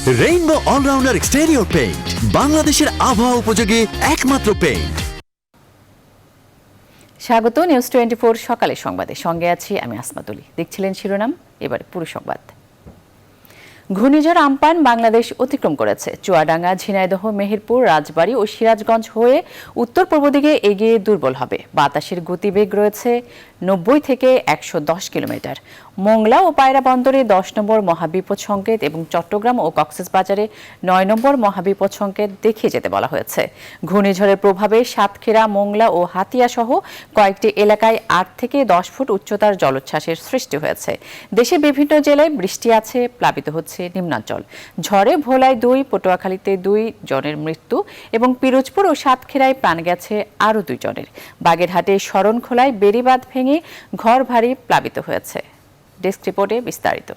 Rainbow allrounder exterior paint, বাংলাদেশের আবহাওয়া উপযোগী একমাত্র পেইন্ট। স্বাগত নিউজ 24 সকালের সংবাদে, সঙ্গে আছি আমি আসমাতুলি। দেখছিলেন শিরোনাম, এবারে পুরো সংবাদ। ঘূর্ণিঝড় আম্পান বাংলাদেশ অতিক্রম করেছে। চুয়াডাঙ্গা, ঝিনাইদহ, মেহেরপুর, রাজবাড়ী ও সিরাজগঞ্জ হয়ে উত্তর পূর্ব দিকে এগিয়ে দুর্বল হবে। বাতাসের গতিবেগ রয়েছে 90 থেকে 110 কিলোমিটার। মোংলা ও পায়রা বন্দরে 10 নম্বর মহাবিপদ সংকেত এবং চট্টগ্রাম ও কক্সবাজারে 9 নম্বর মহাবিপদ সংকেত দেখিয়ে যেতে বলা হয়েছে। ঘূর্ণিঝড়ের প্রভাবে সাতক্ষীরা, মোংলা ও হাতিয়া সহ কয়েকটি এলাকায় 8 থেকে 10 ফুট উচ্চতার জলোচ্ছ্বাসের সৃষ্টি হয়েছে। দেশের বিভিন্ন জেলায় বৃষ্টি আছে, প্লাবিত হচ্ছে নিম্নাঞ্চল। ঝড়ে ভোলায় 2, পটুয়াখালীতে 2 জনের মৃত্যু এবং পিরোজপুর ও সাতক্ষীরায় প্রাণ গেছে আরও 2 জনের। বাগেরহাটে শরণখোলায় বেড়িবাঁধ ভেঙে ঘর ভারী প্লাবিত হয়েছে। ডেস্ক রিপোর্টে বিস্তারিত।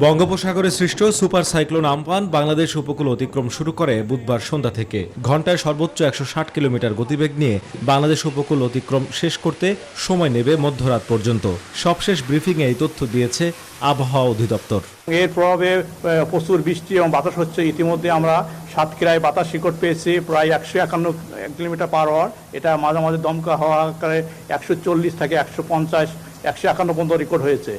বঙ্গোপসাগরে সৃষ্ট সুপার সাইক্লোন আম্পান বাংলাদেশ উপকূল অতিক্রম শুরু করে বুধবার সন্ধ্যা থেকে। ঘন্টায় সর্বোচ্চ 160 কিলোমিটার গতিবেগ নিয়ে বাংলাদেশ উপকূল অতিক্রম শেষ করতে সময় নেবে মধ্যরাত পর্যন্ত। সবশেষ ব্রিফিংয়ে এই তথ্য দিয়েছে আবহাওয়া অধিদপ্তর। এর প্রভাবে প্রচুর বৃষ্টি এবং বাতাস হচ্ছে। ইতিমধ্যে আমরা সাতক্ষীরায় বাতাস রেকর্ড পেয়েছি প্রায় 151 কিলোমিটার পার আওয়ার। এটা মাঝে মাঝে দমকা হওয়া আকারে 140 থেকে 150, 151 পর্যন্ত রেকর্ড হয়েছে।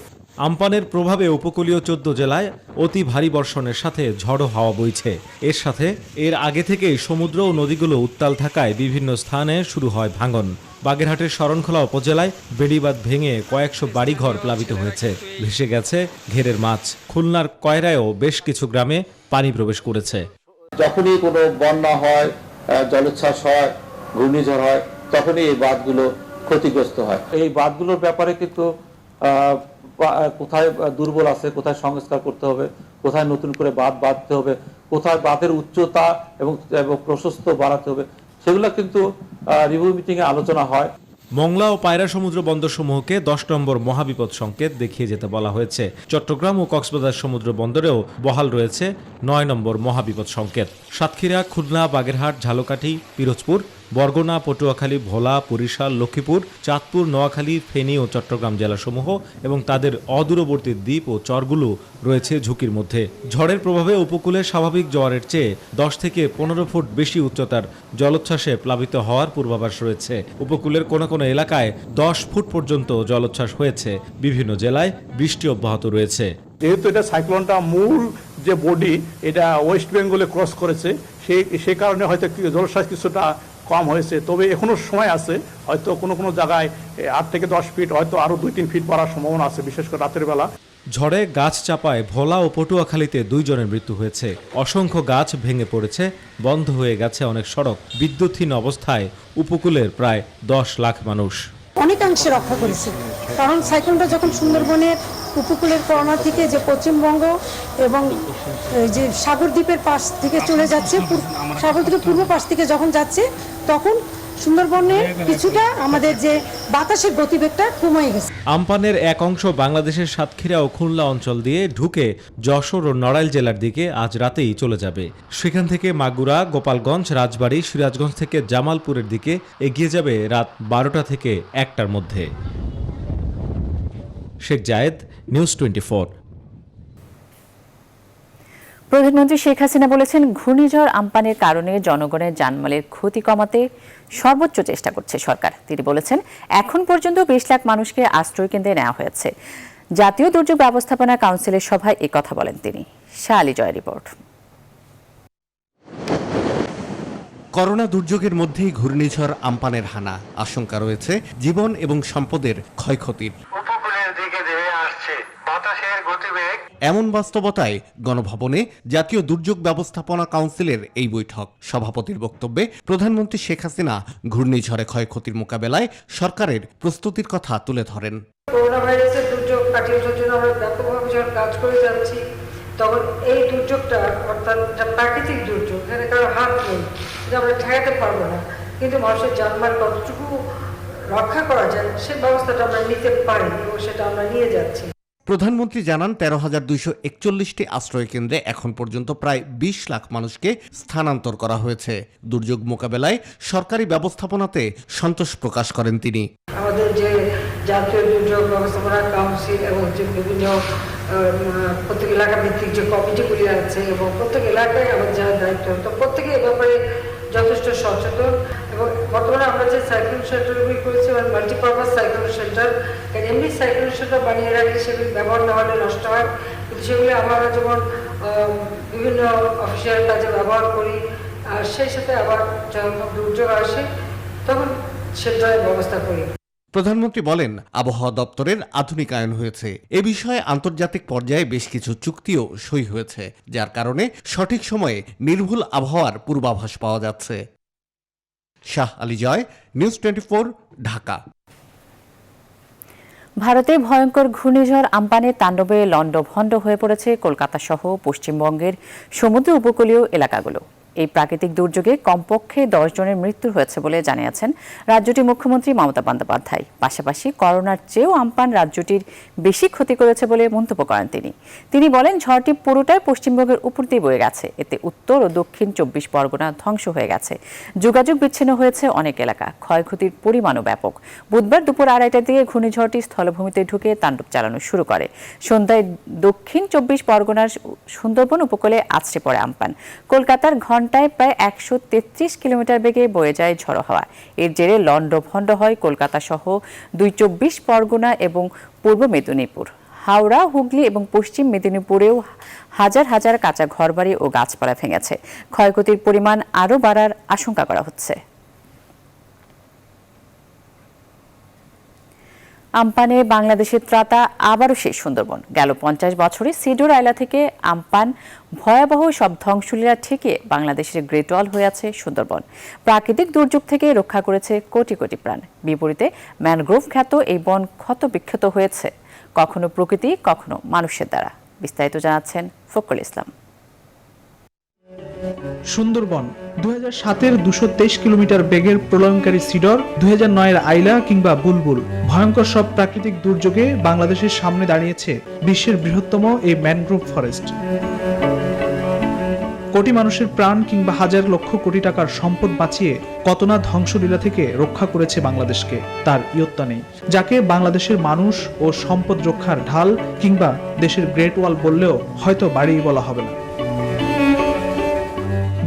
আম্পানের প্রভাবে উপকূলীয় 14 জেলায় অতি ভারী বর্ষণের সাথে ঝড়ো হাওয়া বইছে। এর সাথে এর আগে থেকেই সমুদ্র ও নদীগুলো উত্তাল থাকায় বিভিন্ন স্থানে শুরু হয় ভাঙন। বাগেরহাটের শরণখোলা উপজেলায় বেড়িবাঁধ ভেঙে কয়েকশো বাড়িঘর প্লাবিত হয়েছে, ভেসে গেছে ঘেরের মাছ। খুলনার কয়রায়ও বেশ কিছু গ্রামে পানি প্রবেশ করেছে। যখনই কোনো বন্যা হয়, জলোচ্ছ্বাস হয়, ঘূর্ণিঝড় হয়, তখনই এই বাঁধগুলো ক্ষতিগ্রস্ত হয়। এই বাঁধগুলোর ব্যাপারে কিন্তু কোথায় দুর্বল আছে, কোথায় সংস্কার করতে হবে, কোথায় নতুন করে বাঁধ বাঁধতে হবে, কোথায় বাঁধের উচ্চতা এবং প্রশস্ত বাড়াতে হবে, সেগুলো কিন্তু রিভিউ মিটিংয়ে আলোচনা হয়। মংলা ও পায়রা সমুদ্র বন্দরসমূহকে 10 নম্বর মহাবিপদ সংকেত দেখিয়ে যেতে বলা হয়েছে। চট্টগ্রাম ও কক্সবাজার সমুদ্র বন্দরেও বহাল রয়েছে 9 নম্বর মহাবিপদ সংকেত। সাতক্ষীরা, খুলনা, বাগেরহাট, ঝালকাঠি, পিরোজপুর, বরগুনা, পটুয়াখালী, ভোলা, বরিশাল, লক্ষ্মীপুর, চাঁদপুর, নোয়াখালী, ফেনী ও চট্টগ্রাম জেলাসমূহ এবং তাদের অদূরবর্তী দ্বীপ ও চরগুলো রয়েছে ঝুঁকির মধ্যে। ঝড়ের প্রভাবে উপকূলে স্বাভাবিক জোয়ারের চেয়ে 10 থেকে 15 ফুট বেশি উচ্চতার জলোচ্ছ্বাসে প্লাবিত হওয়ার পূর্বাভাস রয়েছে। উপকূলের কোনো কোনো এলাকায় 10 ফুট পর্যন্ত জলোচ্ছ্বাস হয়েছে। বিভিন্ন জেলায় বৃষ্টি অব্যাহত রয়েছে। যেহেতু এটা সাইক্লোনটা মূল যে বডি, এটা ওয়েস্ট বেঙ্গলে ক্রস করেছে, সে কারণে হয়তো জলোচ্ছ্বাস কিছুটা কম হয়েছে। তবে এখনো সময় আছে, হয়তো কোনো কোনো জায়গায় 8 থেকে 10 ফিট, হয়তো আরো 2-3 ফিট পড়ার সম্ভাবনা আছে, বিশেষ করে রাতের বেলা। ঝড়ে গাছ চাপায় ভোলা ও পটুয়াখালীতে 2 জনের মৃত্যু হয়েছে। অসংখ্য গাছ ভেঙে পড়েছে, বন্ধ হয়ে গেছে অনেক সড়ক। বিদ্যুৎহীন অবস্থায় উপকূলের প্রায় 10 লাখ মানুষ। অনেকাংশে রক্ষা করেছে, কারণ সাইক্লোনটা যখন সুন্দরবনের উপকূলের কর্নার থেকে যে পশ্চিমবঙ্গ এবং যে সাগরদ্বীপের পাশ থেকে চলে যাচ্ছে, সাগরদ্বীপের পূর্ব পাশ থেকে যখন যাচ্ছে, তখন সুন্দরবনের কিছুটা আমাদের যে বাতাসের গতিবেগটা কমে গেছে। আম্পানের এক অংশ বাংলাদেশের সাতক্ষীরা ও খুলনা অঞ্চল দিয়ে ঢুকে যশোর ও নড়াইল জেলার দিকে আজ রাতেই চলে যাবে। সেখান থেকে মাগুরা, গোপালগঞ্জ, রাজবাড়ী, সিরাজগঞ্জ থেকে জামালপুরের দিকে এগিয়ে যাবে রাত 12টা থেকে 1টার মধ্যে। শেখ জায়েদ, নিউজ 24। প্রধানমন্ত্রী শেখ হাসিনা বলেছেন, ঘূর্ণিঝড় আম্পানের কারণে জনগণের জানমালের ক্ষতি কমাতে সর্বোচ্চ চেষ্টা করছে সরকার। তিনি বলেছেন, এখন পর্যন্ত 20 লাখ মানুষকে আশ্রয় কেন্দ্রে নেওয়া হয়েছে। জাতীয় দুর্যোগ ব্যবস্থাপনা কাউন্সিলের সভায় কথা বলেন তিনি। শাহ আলী জয় রিপোর্ট। করোনা দুর্যোগের মধ্যেই ঘূর্ণিঝড় আম্পানের হানা। আশঙ্কা রয়েছে জীবন এবং সম্পদের ক্ষয়ক্ষতির। এমন বাস্তবতায় গণভবনে জাতীয় দুর্যোগ ব্যবস্থাপনা কাউন্সিলের এই বৈঠক। সভাপতির বক্তব্যে প্রধানমন্ত্রী শেখ হাসিনা ঘূর্ণিঝড়ে ক্ষয়ক্ষতির মোকাবেলায় সরকারের প্রস্তুতির কথা তুলে ধরেন। করোনা ভাইরাসের দুর্যোগ কাটিয়ে ওঠার জন্য আমরা ব্যাপকভাবে যখন কাজ করে যাচ্ছি, তখন এই দুর্যোগটা, অর্থাৎ প্রাকৃতিক দুর্যোগ, এখানে কারো হাত নেই, এটা আমরা ঠেকাতে পারবো না, কিন্তু মানুষের জানমাল কতটুকু রক্ষা করা যায় সে ব্যবস্থাটা আমরা নিতে পারি এবং সেটা আমরা নিয়ে যাচ্ছি। প্রধানমন্ত্রী জানান 13,241টি আশ্রয় কেন্দ্রে এখন পর্যন্ত প্রায় 20 লাখ মানুষকে স্থানান্তর করা হয়েছে। দুর্যোগ মোকাবেলায় সরকারি ব্যবস্থাপনাতে সন্তোষ প্রকাশ করেন তিনি। আমাদের যে জাতীয় দুর্যোগ ব্যবস্থাপনা কাউন্সিল এবং যে বিভিন্ন প্রত্যেক এলাকা ভিত্তিক যে কমিটিগুলি আছে এবং প্রত্যেক এলাকায় আমাদের যারা দায়িত্ব, তো প্রত্যেকে এ ব্যাপারে যথেষ্ট সচেতন। এবং বর্তমানে আমরা যে সাইক্লোন শেল্টারগুলি করেছি মানে মাল্টিপারপাস সাইক্লোন শেল্টার, এমনি সাইক্লোন শেল্টার বানিয়ে রাখলে সেগুলি ব্যবহার না হলে নষ্ট হয়, কিন্তু সেগুলি আমরা যেমন বিভিন্ন অফিসিয়াল কাজে ব্যবহার করি, আর সেই সাথে আবার যখন দুর্যোগ আসে তখন শেল্টারের ব্যবস্থা করি। প্রধানমন্ত্রী বলেন, আবহাওয়া দপ্তরের আধুনিকায়ন হয়েছে। এ বিষয়ে আন্তর্জাতিক পর্যায়ে বেশ কিছু চুক্তিও সই হয়েছে, যার কারণে সঠিক সময়ে নির্ভুল আবহাওয়ার পূর্বাভাস পাওয়া যাচ্ছে। শাহ আলী জয়, নিউজ 24, ঢাকা। ভারতে ভয়ঙ্কর ঘূর্ণিঝড় আম্পানের তাণ্ডবে লণ্ডভণ্ড হয়ে পড়েছে কলকাতা সহ পশ্চিমবঙ্গের সমুদ্র উপকূলীয় এলাকাগুলো। এই প্রাকৃতিক দুর্যোগে কমপক্ষে 10 জনের মৃত্যু হয়েছে বলে জানিয়েছেন রাজ্যটির মুখ্যমন্ত্রী মমতা বন্দ্যোপাধ্যায়। পাশাপাশি করোনার চেয়েও আম্পান রাজ্যটির বেশি ক্ষতি করেছে বলে মন্তব্য করেন তিনি বলেন, ঝড়টি পুরোটাই পশ্চিমবঙ্গের উপর দিয়ে বয়ে গেছে। এতে উত্তর ও দক্ষিণ 24 পরগনা ধ্বংস হয়ে গেছে। যোগাযোগ বিচ্ছিন্ন হয়েছে অনেক এলাকা। ক্ষয়ক্ষতির পরিমাণও ব্যাপক। বুধবার দুপুর 2:30টার দিকে ঘূর্ণিঝড়টি স্থলভূমিতে ঢুকে তাণ্ডব চালানো শুরু করে। সন্ধ্যায় দক্ষিণ 24 পরগনার সুন্দরবন উপকূলে আছড়ে পড়ে আম্পান। কলকাতার ঘন্টায় প্রায় 133 কিলোমিটার বেগে বয়ে যায় ঝড়ো হাওয়া। এর জেরে লণ্ডভণ্ড হয় কলকাতা সহ 24 পরগনা এবং পূর্ব মেদিনীপুর। হাওড়া, হুগলি এবং পশ্চিম মেদিনীপুরেও হাজার হাজার কাঁচা ঘরবাড়ি ও গাছপালা ভেঙেছে। ক্ষয়ক্ষতির পরিমাণ আরও বাড়ার আশঙ্কা করা হচ্ছে। আম্পানে বাংলাদেশের ত্রাতা আবারও সেই সুন্দরবন। গেল 50 বছরে সিডোর আইলা থেকে আম্পান ভয়াবহ সব ধ্বংসলীলা ঠেকিয়ে বাংলাদেশের গ্রেট ওয়াল হয়ে আছে সুন্দরবন। প্রাকৃতিক দুর্যোগ থেকে রক্ষা করেছে কোটি কোটি প্রাণ। বিপরীতে ম্যানগ্রোভ খ্যাত এই বন ক্ষত বিক্ষত হয়েছে, কখনো প্রকৃতি, কখনো মানুষের দ্বারা। বিস্তারিত জানাচ্ছেন ফখরুল ইসলাম। সুন্দরবন 2007-এর 223 কিলোমিটার বেগের প্রলয়ঙ্কারী সিডর, 2009-এর আইলা কিংবা বুলবুল, ভয়ঙ্কর সব প্রাকৃতিক দুর্যোগে বাংলাদেশের সামনে দাঁড়িয়েছে বিশ্বের বৃহত্তম এই ম্যানগ্রোভ ফরেস্ট। কোটি মানুষের প্রাণ কিংবা হাজার লক্ষ কোটি টাকার সম্পদ বাঁচিয়ে কত না ধ্বংসলীলা থেকে রক্ষা করেছে বাংলাদেশকে, তার ইয়ত্তা নেই। যাকে বাংলাদেশের মানুষ ও সম্পদ রক্ষার ঢাল কিংবা দেশের গ্রেট ওয়াল বললেও হয়তো বাড়িয়ে বলা হবে না।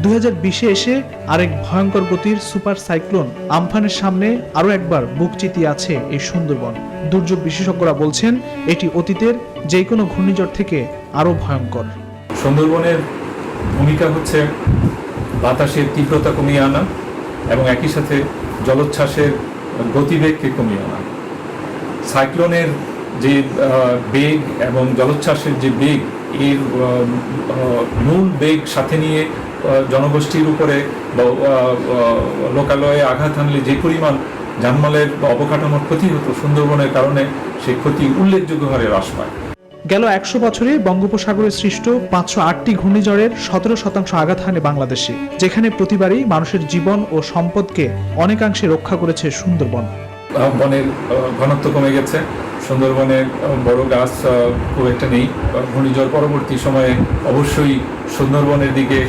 2020-এ এসে আরেক ভয়ঙ্কর গতির সুপার সাইক্লোন আম্ফানের সামনে আরও একবার বুক চিতিয়ে আছে এই সুন্দরবন। দুর্যোগ বিশেষজ্ঞরা বলছেন, এটি অতীতের যে কোনো ঘূর্ণিঝড় থেকে আরও ভয়ঙ্কর। সুন্দরবনের ভূমিকা হচ্ছে বাতাসের তীব্রতা কমিয়ে আনা এবং একই সাথে জলোচ্ছ্বাসের গতিবেগকে কমিয়ে আনা। সাইক্লোনের যে বেগ এবং জলোচ্ছ্বাসের যে বেগ, এর মূল বেগ সাথে নিয়ে জনগোষ্ঠীর উপরে লোকালয়ে আঘাত হানলে যে পরিমাণ জানমালের বা অবকাঠামোর ক্ষতি হতো, সুন্দরবনের কারণে সেই ক্ষতি উল্লেখযোগ্য হারে হ্রাস পায়। গেল 100 বছরে বঙ্গোপসাগরে সৃষ্ট 508টি ঘূর্ণিঝড়ের 17% আঘাত হানে বাংলাদেশে, যেখানে প্রতিবারই মানুষের জীবন ও সম্পদকে অনেকাংশে রক্ষা করেছে সুন্দরবন। বনের ঘনত্ব কমে গেছে, সুন্দরবনে বড় গাছ খুব একটা নেই। ঘূর্ণিঝড় পরবর্তী সময়ে অবশ্যই সুন্দরবনের দিকে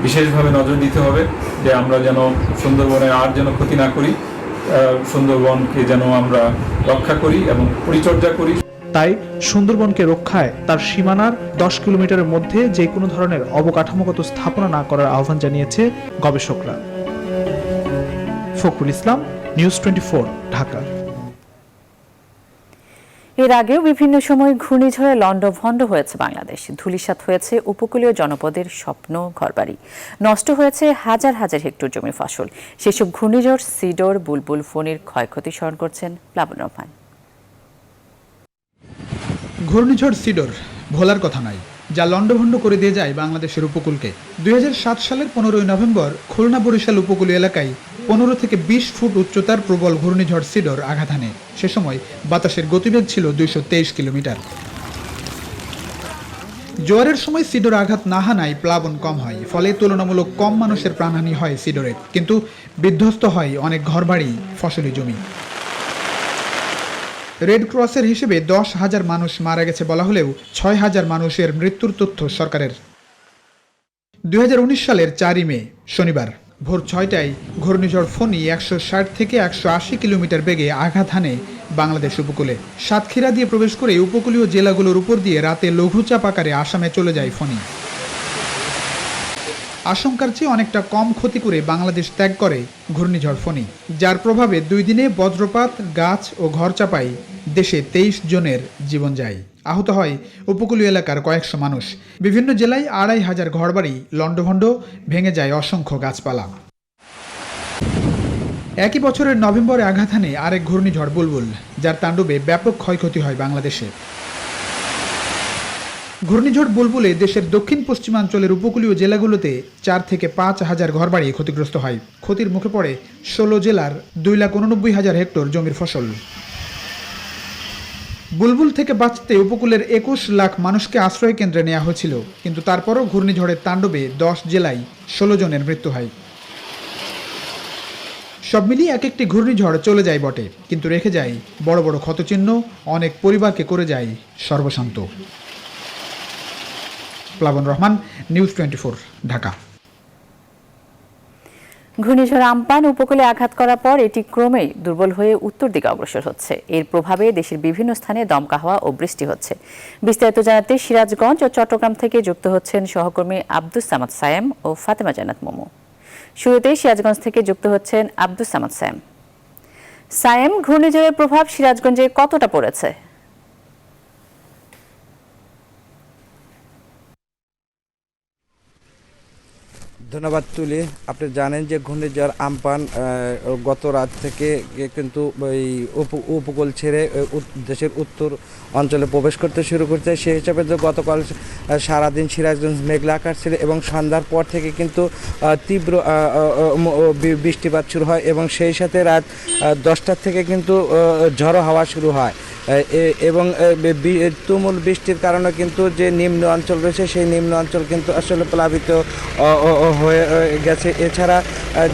বিশেষভাবে নজর দিতে হবে, যে আমরা যেন সুন্দরবনে আর যেন ক্ষতি না করি, সুন্দরবনকে যেন আমরা রক্ষা করি এবং পরিচর্যা করি। তাই সুন্দরবনকে রক্ষায় তার সীমানার 10 কিলোমিটারের মধ্যে যে কোনো ধরনের অবকাঠামোগত স্থাপনা না করার আহ্বান জানিয়েছে গবেষকরা। ফখরুল ইসলাম, নিউজ 24, ঢাকা। এর আগেও বিভিন্ন সময় ঘূর্ণিঝড়ে লণ্ডভণ্ড হয়েছে বাংলাদেশ। ধূলিসাৎ হয়েছে উপকূলীয় জনপদের স্বপ্ন, ঘরবাড়ি। নষ্ট হয়েছে হাজার হাজার হেক্টর জমির ফসল। সেসব ঘূর্ণিঝড় সিডর, বুলবুল, ফণীর ক্ষয়ক্ষতি স্মরণ করছেন প্লাবন রহমান। ঘূর্ণিঝড় সিডর ভোলার কথা নয়, যা লণ্ডভণ্ড করে দিয়ে যায় বাংলাদেশের উপকূলকে। 2007 সালের 15ই নভেম্বর খুলনা বরিশাল উপকূলীয় এলাকায় 15 থেকে 20 ফুট উচ্চতার প্রবল ঘূর্ণিঝড় সিডর আঘাত হানে। সে সময় বাতাসের গতিবেগ ছিল 223 কিলোমিটার। জোয়ারের সময় সিডর আঘাত না হানায় প্লাবন কম হয়, ফলে তুলনামূলক কম মানুষের প্রাণহানি হয় সিডরে, কিন্তু বিধ্বস্ত হয় অনেক ঘরবাড়ি, ফসলি জমি। রেড ক্রসের হিসেবে 10,000 মানুষ মারা গেছে বলা হলেও 6,000 মানুষের মৃত্যুর তথ্য সরকারের। 2019 সালের 4 মে শনিবার ভোর 6টায় ঘূর্ণিঝড় ফণী 160 থেকে 180 কিলোমিটার বেগে আঘাত হানে বাংলাদেশ উপকূলে। সাতক্ষীরা দিয়ে প্রবেশ করে উপকূলীয় জেলাগুলোর উপর দিয়ে রাতে লঘুচাপ আকারে আসামে চলে যায় ফণী। আশঙ্কার চেয়ে অনেকটা কম ক্ষতি করে বাংলাদেশ ত্যাগ করে ঘূর্ণিঝড় ফণী, যার প্রভাবে 2 দিনে বজ্রপাত, গাছ ও ঘরচাপায় দেশে 23 জনের জীবন যায়। আহত হয় উপকূলীয় এলাকার কয়েকশো মানুষ। বিভিন্ন জেলায় 2,500 ঘরবাড়ি লণ্ডভণ্ড, ভেঙে যায় অসংখ্য গাছপালা। একই বছরের নভেম্বরে আঘাত হানে আরেক ঘূর্ণিঝড় বুলবুল, যার তাণ্ডবে ব্যাপক ক্ষয়ক্ষতি হয় বাংলাদেশে। ঘূর্ণিঝড় বুলবুলে দেশের দক্ষিণ পশ্চিমাঞ্চলের উপকূলীয় জেলাগুলোতে 4 থেকে 5,000 ঘরবাড়ি ক্ষতিগ্রস্ত হয়। ক্ষতির মুখে পড়ে 16 জেলার 2,89,000 হেক্টর জমির ফসল। বুলবুল থেকে বাঁচতে উপকূলের 21 লাখ মানুষকে আশ্রয় কেন্দ্রে নেওয়া হয়েছিল, কিন্তু তারপরও ঘূর্ণিঝড়ের তাণ্ডবে 10 জেলায় 16 জনের মৃত্যু হয়। সব মিলিয়ে এক একটি ঘূর্ণিঝড় চলে যায় বটে, কিন্তু রেখে যায় বড় বড় ক্ষতচিহ্ন, অনেক পরিবারকে করে যায় সর্বশান্ত। প্লাবন রহমান, নিউজ 24, ঢাকা। ঘূর্ণিঝড় আম্পান উপকূলে আঘাত করার পর এটি ক্রমেই দুর্বল হয়ে উত্তর দিকে অগ্রসর হচ্ছে। এর প্রভাবে দেশের বিভিন্ন স্থানে দমকা হাওয়া ও বৃষ্টি হচ্ছে। বিস্তারিত জানাতে সিরাজগঞ্জ ও চট্টগ্রাম থেকে যুক্ত হচ্ছেন সহকর্মী আব্দুস সামাদ সায়েম ও ফাতেমা জান্নাত মোমো। শুরুতেই সিরাজগঞ্জ থেকে যুক্ত হচ্ছেন আব্দুস সামাদ সায়েম। সায়েম, ঘূর্ণিঝড়ের প্রভাব সিরাজগঞ্জে কতটা পড়েছে? ধন্যবাদ তুলি। আপনি জানেন যে ঘূর্ণিঝড় আম্পান গত রাত থেকে কিন্তু এই উপকূল ছেড়ে দেশের উত্তর অঞ্চলে প্রবেশ করতে শুরু করছে। সেই হিসাবে তো গতকাল সারাদিন সিরাজগঞ্জ মেঘলা আকাশ ছিল এবং সন্ধ্যার পর থেকে কিন্তু তীব্র বৃষ্টিপাত শুরু হয় এবং সেই সাথে রাত 10টার থেকে কিন্তু ঝড়ো হাওয়া শুরু হয় এবং তুমুল বৃষ্টির কারণে কিন্তু যে নিম্ন অঞ্চল রয়েছে সেই নিম্ন অঞ্চল কিন্তু আসলে প্লাবিত হয়ে গেছে। এছাড়া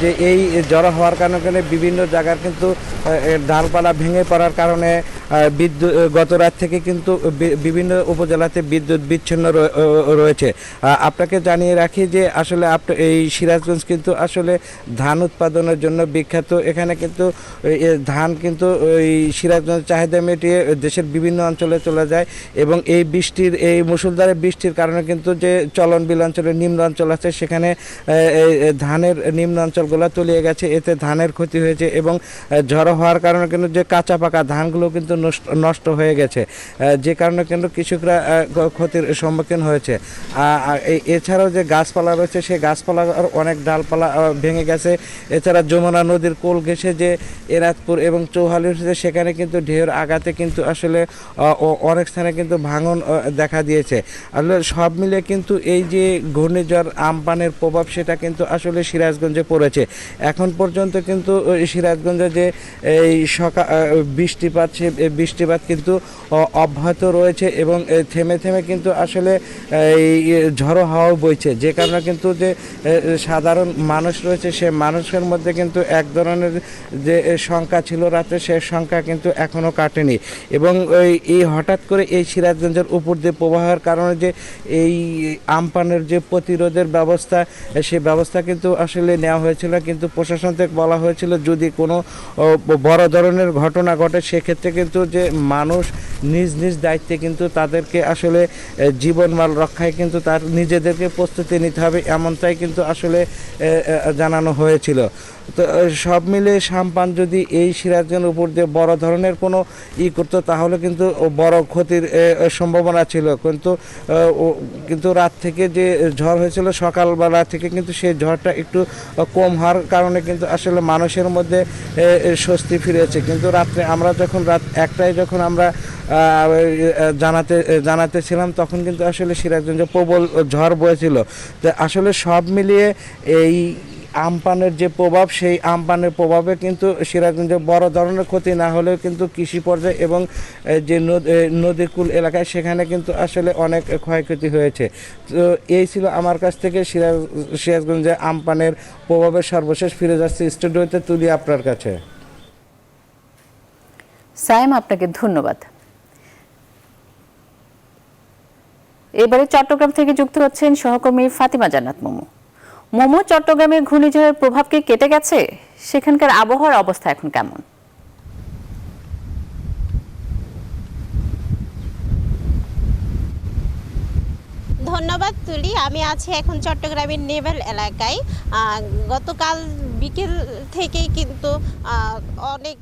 যে এই ঝড়ো হওয়ার কারণে বিভিন্ন জায়গার কিন্তু ডালপালা ভেঙে পড়ার কারণে বিদ্যুৎ গত রাত থেকে কিন্তু বিভিন্ন উপজেলাতে বিদ্যুৎ বিচ্ছিন্ন রয়েছে। আপনাকে জানিয়ে রাখি যে আসলে এই সিরাজগঞ্জ কিন্তু আসলে ধান উৎপাদনের জন্য বিখ্যাত। এখানে কিন্তু ধান কিন্তু এই সিরাজগঞ্জ চাহিদা মিটিয়ে দেশের বিভিন্ন অঞ্চলে চলে যায় এবং এই মুষলধারে বৃষ্টির কারণে কিন্তু যে চলন বিল অঞ্চলের নিম্ন অঞ্চল আছে সেখানে ধানের নিম্ন অঞ্চলগুলো তলিয়ে গেছে। এতে ধানের ক্ষতি হয়েছে এবং ঝড়ো হওয়ার কারণে কিন্তু যে কাঁচা পাকা ধানগুলো কিন্তু নষ্ট হয়ে গেছে, যে কারণে কিন্তু কৃষকরা ক্ষতির সম্মুখীন হয়েছে। এছাড়াও যে গাছপালা রয়েছে সেই গাছপালার অনেক ডালপালা ভেঙে গেছে। এছাড়া যমুনা নদীর কোল ঘেঁষে যে এরাতপুর এবং চৌহালি হয়েছে সেখানে কিন্তু ঢেউয়ের আঘাতে কিন্তু আসলে অনেক স্থানে কিন্তু ভাঙন দেখা দিয়েছে। আসলে সব মিলে কিন্তু এই যে ঘূর্ণিঝড় আম্পানের প্রভাব সেটা কিন্তু আসলে সিরাজগঞ্জে পড়েছে। এখন পর্যন্ত কিন্তু সিরাজগঞ্জে যে এই বৃষ্টিপাত সে বৃষ্টিপাত কিন্তু অব্যাহত রয়েছে এবং থেমে থেমে কিন্তু আসলে এই ঝড়ো হাওয়া বইছে, যে কারণে কিন্তু যে সাধারণ মানুষ রয়েছে সে মানুষের মধ্যে কিন্তু এক ধরনের যে সংখ্যা ছিল রাতে সে সংখ্যা কিন্তু এখনও কাটেনি এবং এই হঠাৎ করে এই সিরাজগঞ্জের উপর দিয়ে প্রবাহের কারণে যে এই আম্পানের যে প্রতিরোধের ব্যবস্থা সেই ব্যবস্থা কিন্তু আসলে নেওয়া হয়েছিল, কিন্তু প্রশাসন থেকে বলা হয়েছিল যদি কোনো বড় ধরনের ঘটনা ঘটে সেক্ষেত্রে কিন্তু যে মানুষ নিজ নিজ দায়িত্বে কিন্তু তাদেরকে আসলে জীবনমাল রক্ষায় কিন্তু তার নিজেদেরকে প্রস্তুতি নিতে হবে, এমনটাই কিন্তু আসলে জানানো হয়েছিল। তো সব মিলে সাম্পান যদি এই সিরাজগঞ্জের উপর দিয়ে বড় ধরনের কোনো করতো তাহলে কিন্তু বড় ক্ষতির সম্ভাবনা ছিল, কিন্তু রাত থেকে যে ঝড় হয়েছিল সকালবেলা থেকে কিন্তু সেই ঝড়টা একটু কম হওয়ার কারণে কিন্তু আসলে মানুষের মধ্যে স্বস্তি ফিরেছে। কিন্তু রাত্রে আমরা যখন রাত 1টায় যখন আমরা জানাতেছিলাম তখন কিন্তু আসলে সিরাজগঞ্জে প্রবল ঝড় বয়েছিল। তো আসলে সব মিলিয়ে এই আম্পানের যে প্রভাব সেই আম্পানের প্রভাবে কিন্তু সিরাজগঞ্জে বড় ধরনের ক্ষতি না হলেও কিন্তু কৃষি পর্যায়ে এবং যে নদীকুল এলাকায় সেখানে কিন্তু আসলে অনেক ক্ষয়ক্ষতি হয়েছে। তো এই ছিল আমার কাছ থেকে সিরাজগঞ্জে আম্পানের প্রভাবের সর্বশেষ। ফিরে যাচ্ছে স্টুডিওতে তুলি আপনার কাছে। সায়েম, আপনাকে ধন্যবাদ। এবারে চট্টগ্রাম থেকে যুক্ত হচ্ছেন সহকর্মী ফাতিমা জান্নাত মোমো। মোমো, চট্টগ্রামের ঘূর্ণিঝড়ের প্রভাব কি কেটে গেছে? সেখানকার আবহাওয়ার অবস্থা এখন কেমন? ধন্যবাদ তুলি। আমি আছি এখন চট্টগ্রামের নেভাল এলাকায়। গতকাল বিকেল থেকেই কিন্তু অনেক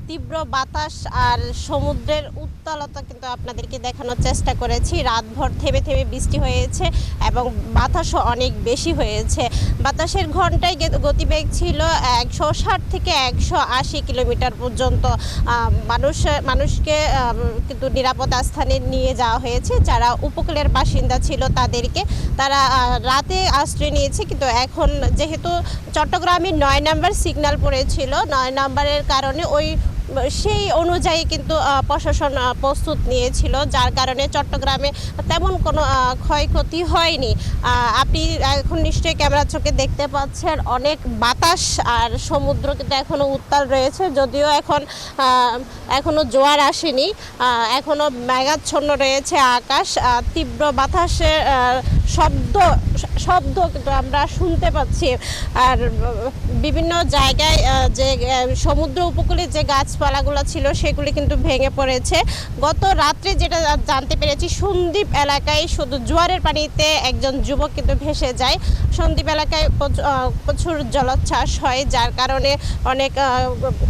তীব্র বাতাস আর সমুদ্রের উত্তালতা কিন্তু আপনাদেরকে দেখানোর চেষ্টা করেছি। রাতভর থেমে থেমে বৃষ্টি হয়েছে এবং বাতাসও অনেক বেশি হয়েছে। বাতাসের ঘন্টায় গতিবেগ ছিল 160 থেকে 180 কিলোমিটার পর্যন্ত। মানুষকে কিন্তু নিরাপদ স্থানে নিয়ে যাওয়া হয়েছে। যারা উপকূলের বাসিন্দা ছিল তারা রাতে আশ্রয় নিয়েছে, কিন্তু এখন যেহেতু চট্টগ্রামে 9 নম্বর সিগন্যাল পড়েছিল, 9 নম্বরের কারণে সেই অনুযায়ী কিন্তু প্রশাসন প্রস্তুত নিয়েছিল, যার কারণে চট্টগ্রামে তেমন কোনো ক্ষয়ক্ষতি হয়নি। আপনি এখন নিশ্চয়ই ক্যামেরা চোখে দেখতে পাচ্ছেন অনেক বাতাস আর সমুদ্র কিন্তু এখনও উত্তাল রয়েছে, যদিও এখনও জোয়ার আসেনি, এখনও মেঘাচ্ছন্ন রয়েছে আকাশ। তীব্র বাতাসের শব্দ কিন্তু আমরা শুনতে পাচ্ছি। আর বিভিন্ন জায়গায় যে সমুদ্র উপকূলে যে গাছপালাগুলো ছিল সেগুলি কিন্তু ভেঙে পড়েছে। গত রাত্রে যেটা জানতে পেরেছি, সন্দ্বীপ এলাকায় শুধু জোয়ারের পানিতে একজন যুবক কিন্তু ভেসে যায়। সন্দ্বীপ এলাকায় প্রচুর জলোচ্ছ্বাস হয়, যার কারণে অনেক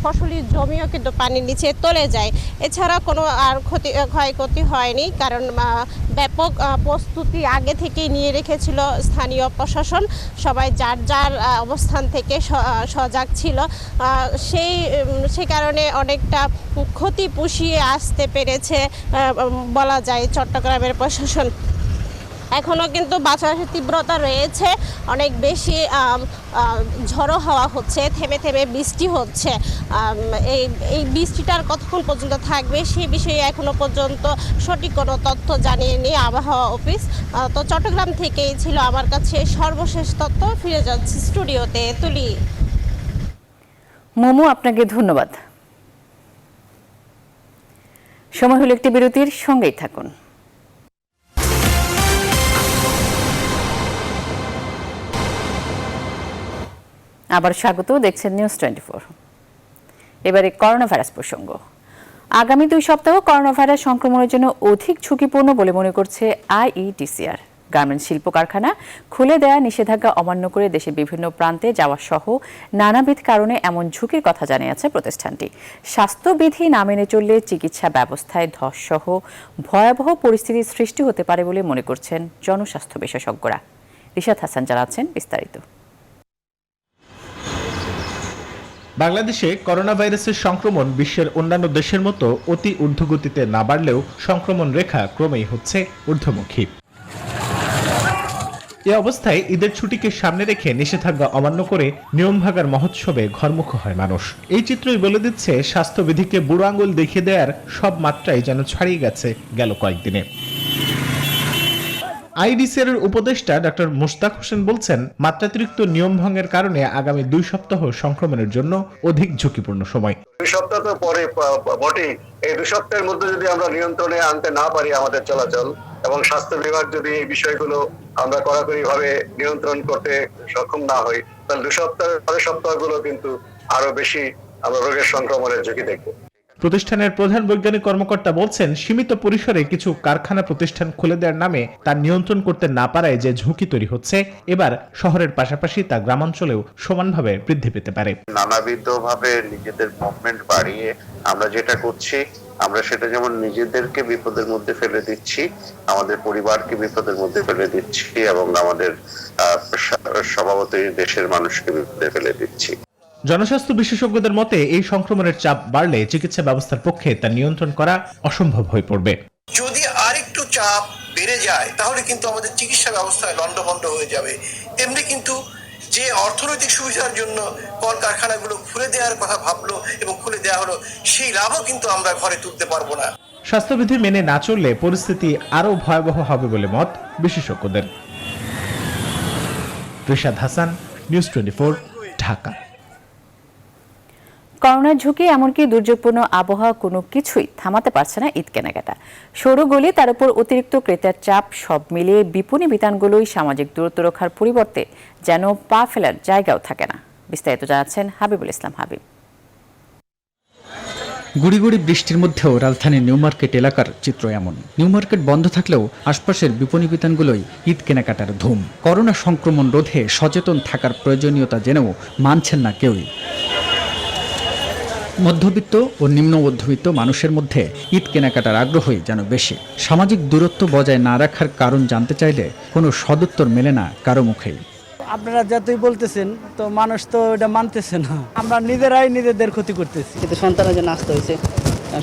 ফসলি জমিও কিন্তু পানির নিচে তলে যায়। এছাড়া কোনো আর ক্ষয়ক্ষতি হয়নি, কারণ ব্যাপক প্রস্তুতি আগে থেকেই নিয়ে রেখেছিল স্থানীয় প্রশাসন। সবাই যার যার অবস্থান থেকে সজাগ ছিল, সেই কারণে অনেকটা ক্ষতি পুষিয়ে আসতে পেরেছে বলা যায় চট্টগ্রামের প্রশাসন। এখনও কিন্তু বাতাসের তীব্রতা রয়েছে, অনেক বেশি ঝড়ো হাওয়া হচ্ছে, থেমে থেমে বৃষ্টি হচ্ছে। এই বৃষ্টিটার কতক্ষণ পর্যন্ত থাকবে সেই বিষয়ে এখনও পর্যন্ত সঠিক কোনো তথ্য জানিয়েনি আবহাওয়া অফিস। তো চট্টগ্রাম থেকেই ছিল আমার কাছে সর্বশেষ তথ্য। ফিরে যাচ্ছি স্টুডিওতে। তুলি। মোমো, আপনাকে ধন্যবাদ। সময় হলো একটি বিরতির, সঙ্গেই থাকুন। আবার স্বাগত, দেখছেন নিউজ 24। এবারে করোনা ভাইরাস প্রসঙ্গ। আগামী 2 সপ্তাহ করোনা ভাইরাস সংক্রমণের জন্য অধিক ঝুঁকিপূর্ণ বলে মনে করছে আইইডিসিআর। গার্মেন্টস শিল্প কারখানা খুলে দেয়া, নিষেধাজ্ঞা অমান্য করে দেশের বিভিন্ন প্রান্তে যাওয়া সহ নানাবিধ কারণে এমন ঝুঁকির কথা জানিয়েছে প্রতিষ্ঠানটি। স্বাস্থ্যবিধি না মেনে চললে চিকিৎসা ব্যবস্থায় ধসসহ ভয়াবহ পরিস্থিতির সৃষ্টি হতে পারে বলে মনে করছেন জনস্বাস্থ্য বিশেষজ্ঞরা। রিশাদ হাসান জানাচ্ছেন বিস্তারিত। বাংলাদেশে করোনা ভাইরাসের সংক্রমণ বিশ্বের অন্যান্য দেশের মতো অতি ঊর্ধ্বগতিতে না বাড়লেও সংক্রমণ রেখা ক্রমেই হচ্ছে ঊর্ধ্বমুখী। এ অবস্থায় ঈদের ছুটিকে সামনে রেখে নিষেধাজ্ঞা অমান্য করে নিয়ম ভাঙার মহোৎসবে ঘরমুখ হয় মানুষ। এই চিত্রই বলে দিচ্ছে স্বাস্থ্যবিধিকে বুড়ো আঙুল দেখিয়ে দেওয়ার সব মাত্রাই যেন ছাড়িয়ে গেছে গেল কয়েকদিনে। আইডিসিআর এর উপদেষ্টা ডক্টর মুশতাক হোসেন বলছেন, মাত্রাতিরিক্ত নিয়ম ভঙ্গের কারণে আগামী 2 সপ্তাহ সংক্রমণের জন্য অধিক ঝুঁকিপূর্ণ সময়। 2 সপ্তাহ তো পরে বটে, এই 2 সপ্তাহের মধ্যে যদি আমরা নিয়ন্ত্রণে আনতে না পারি আমাদের চলাচল, এবং স্বাস্থ্য বিভাগ যদি এই বিষয়গুলো আমরা কড়াকড়ি ভাবে নিয়ন্ত্রণ করতে সক্ষম না হই, তাহলে 2 সপ্তাহের পরের সপ্তাহগুলো কিন্তু আরো বেশি আমরা রোগের সংক্রমণের ঝুঁকি দেখব। প্রতিষ্ঠানের প্রধান বৈজ্ঞানিক কর্মকর্তা বলছেন, সীমিত পরিসরে কিছু কারখানা প্রতিষ্ঠান খুলে দেওয়ার নামে তার নিয়ন্ত্রণ করতে না পারায় যে ঝুঁকি তৈরি হচ্ছে, এবার শহরের পাশাপাশি তা গ্রামাঞ্চলেও সমানভাবে বৃদ্ধি পেতে পারে। নানাবিধভাবে নিজেদের মুভমেন্ট বাড়িয়ে আমরা যেটা করছি, আমরা সেটা যেমন নিজেদেরকে বিপদের মধ্যে ফেলে দিচ্ছি, আমাদের পরিবারকে বিপদের মধ্যে ফেলে দিচ্ছি, এবং আমাদের স্বভাবতই দেশের মানুষকে বিপদে ফেলে দিচ্ছি। জনস্বাস্থ্য বিশেষজ্ঞদের মতে, এই সংক্রমণের চাপ বাড়লে চিকিৎসা ব্যবস্থার পক্ষে তা নিয়ন্ত্রণ করা অসম্ভব হয়ে পড়বে। যদি আরেকটু চাপ বেড়ে যায় তাহলে কিন্তু আমাদের চিকিৎসা ব্যবস্থায় লন্ডভন্ড হয়ে যাবে। তেমনি কিন্তু যে অর্থনৈতিক সুবিধার জন্য কলকারখানাগুলো খুলে দেওয়ার কথা ভাবলো এবং খুলে দেওয়া হলো, সেই লাভও কিন্তু আমরা ঘরে তুলতে পারবো না। স্বাস্থ্যবিধি মেনে না চললে পরিস্থিতি আরও ভয়াবহ হবে বলে মত বিশেষজ্ঞদের। রিশাদ হাসান, নিউজ 24, ঢাকা। করোনার ঝুঁকি এমনকি দুর্যোগপূর্ণ আবহাওয়া কোনো কিছুই থামাতে পারছে না ঈদ কেনাকাটা। সরু গলি, তার উপর অতিরিক্ত ক্রেতার চাপ, সব মিলিয়ে বিপণী বিতানগুলোই সামাজিক দূরত্ব রক্ষার পরিবর্তে যেন পা ফেলার জায়গাও থাকে না। বিস্তারিত জানাচ্ছেন হাবিবুল ইসলাম হাবিব। গুড়ি গুড়ি বৃষ্টির মধ্যেও রাজধানীর নিউ মার্কেট এলাকার চিত্র এমন। নিউ মার্কেট বন্ধ থাকলেও আশপাশের বিপণী বিতানগুলোই ঈদ কেনাকাটার ধুম। করোনা সংক্রমণ রোধে সচেতন থাকার প্রয়োজনীয়তা জেনেও মানছেন না কেউই। মধ্যবিত্ত ও নিম্ন মধ্যবিত্ত মানুষের মধ্যে ঈদ কেনাকাটার আগ্রহই যেন বেশি। সামাজিক দূরত্ব বজায় না রাখার কারণ জানতে চাইলে কোনো সদুত্তর মেলে না কারো মুখেই। আপনারা যতই বলতেছেন তো মানুষ তো এটা মানতেছে না, আমরা নিজেরাই নিজেদের ক্ষতি করতেছি। কিন্তু সন্তানের জন্য আসতে হয়েছে,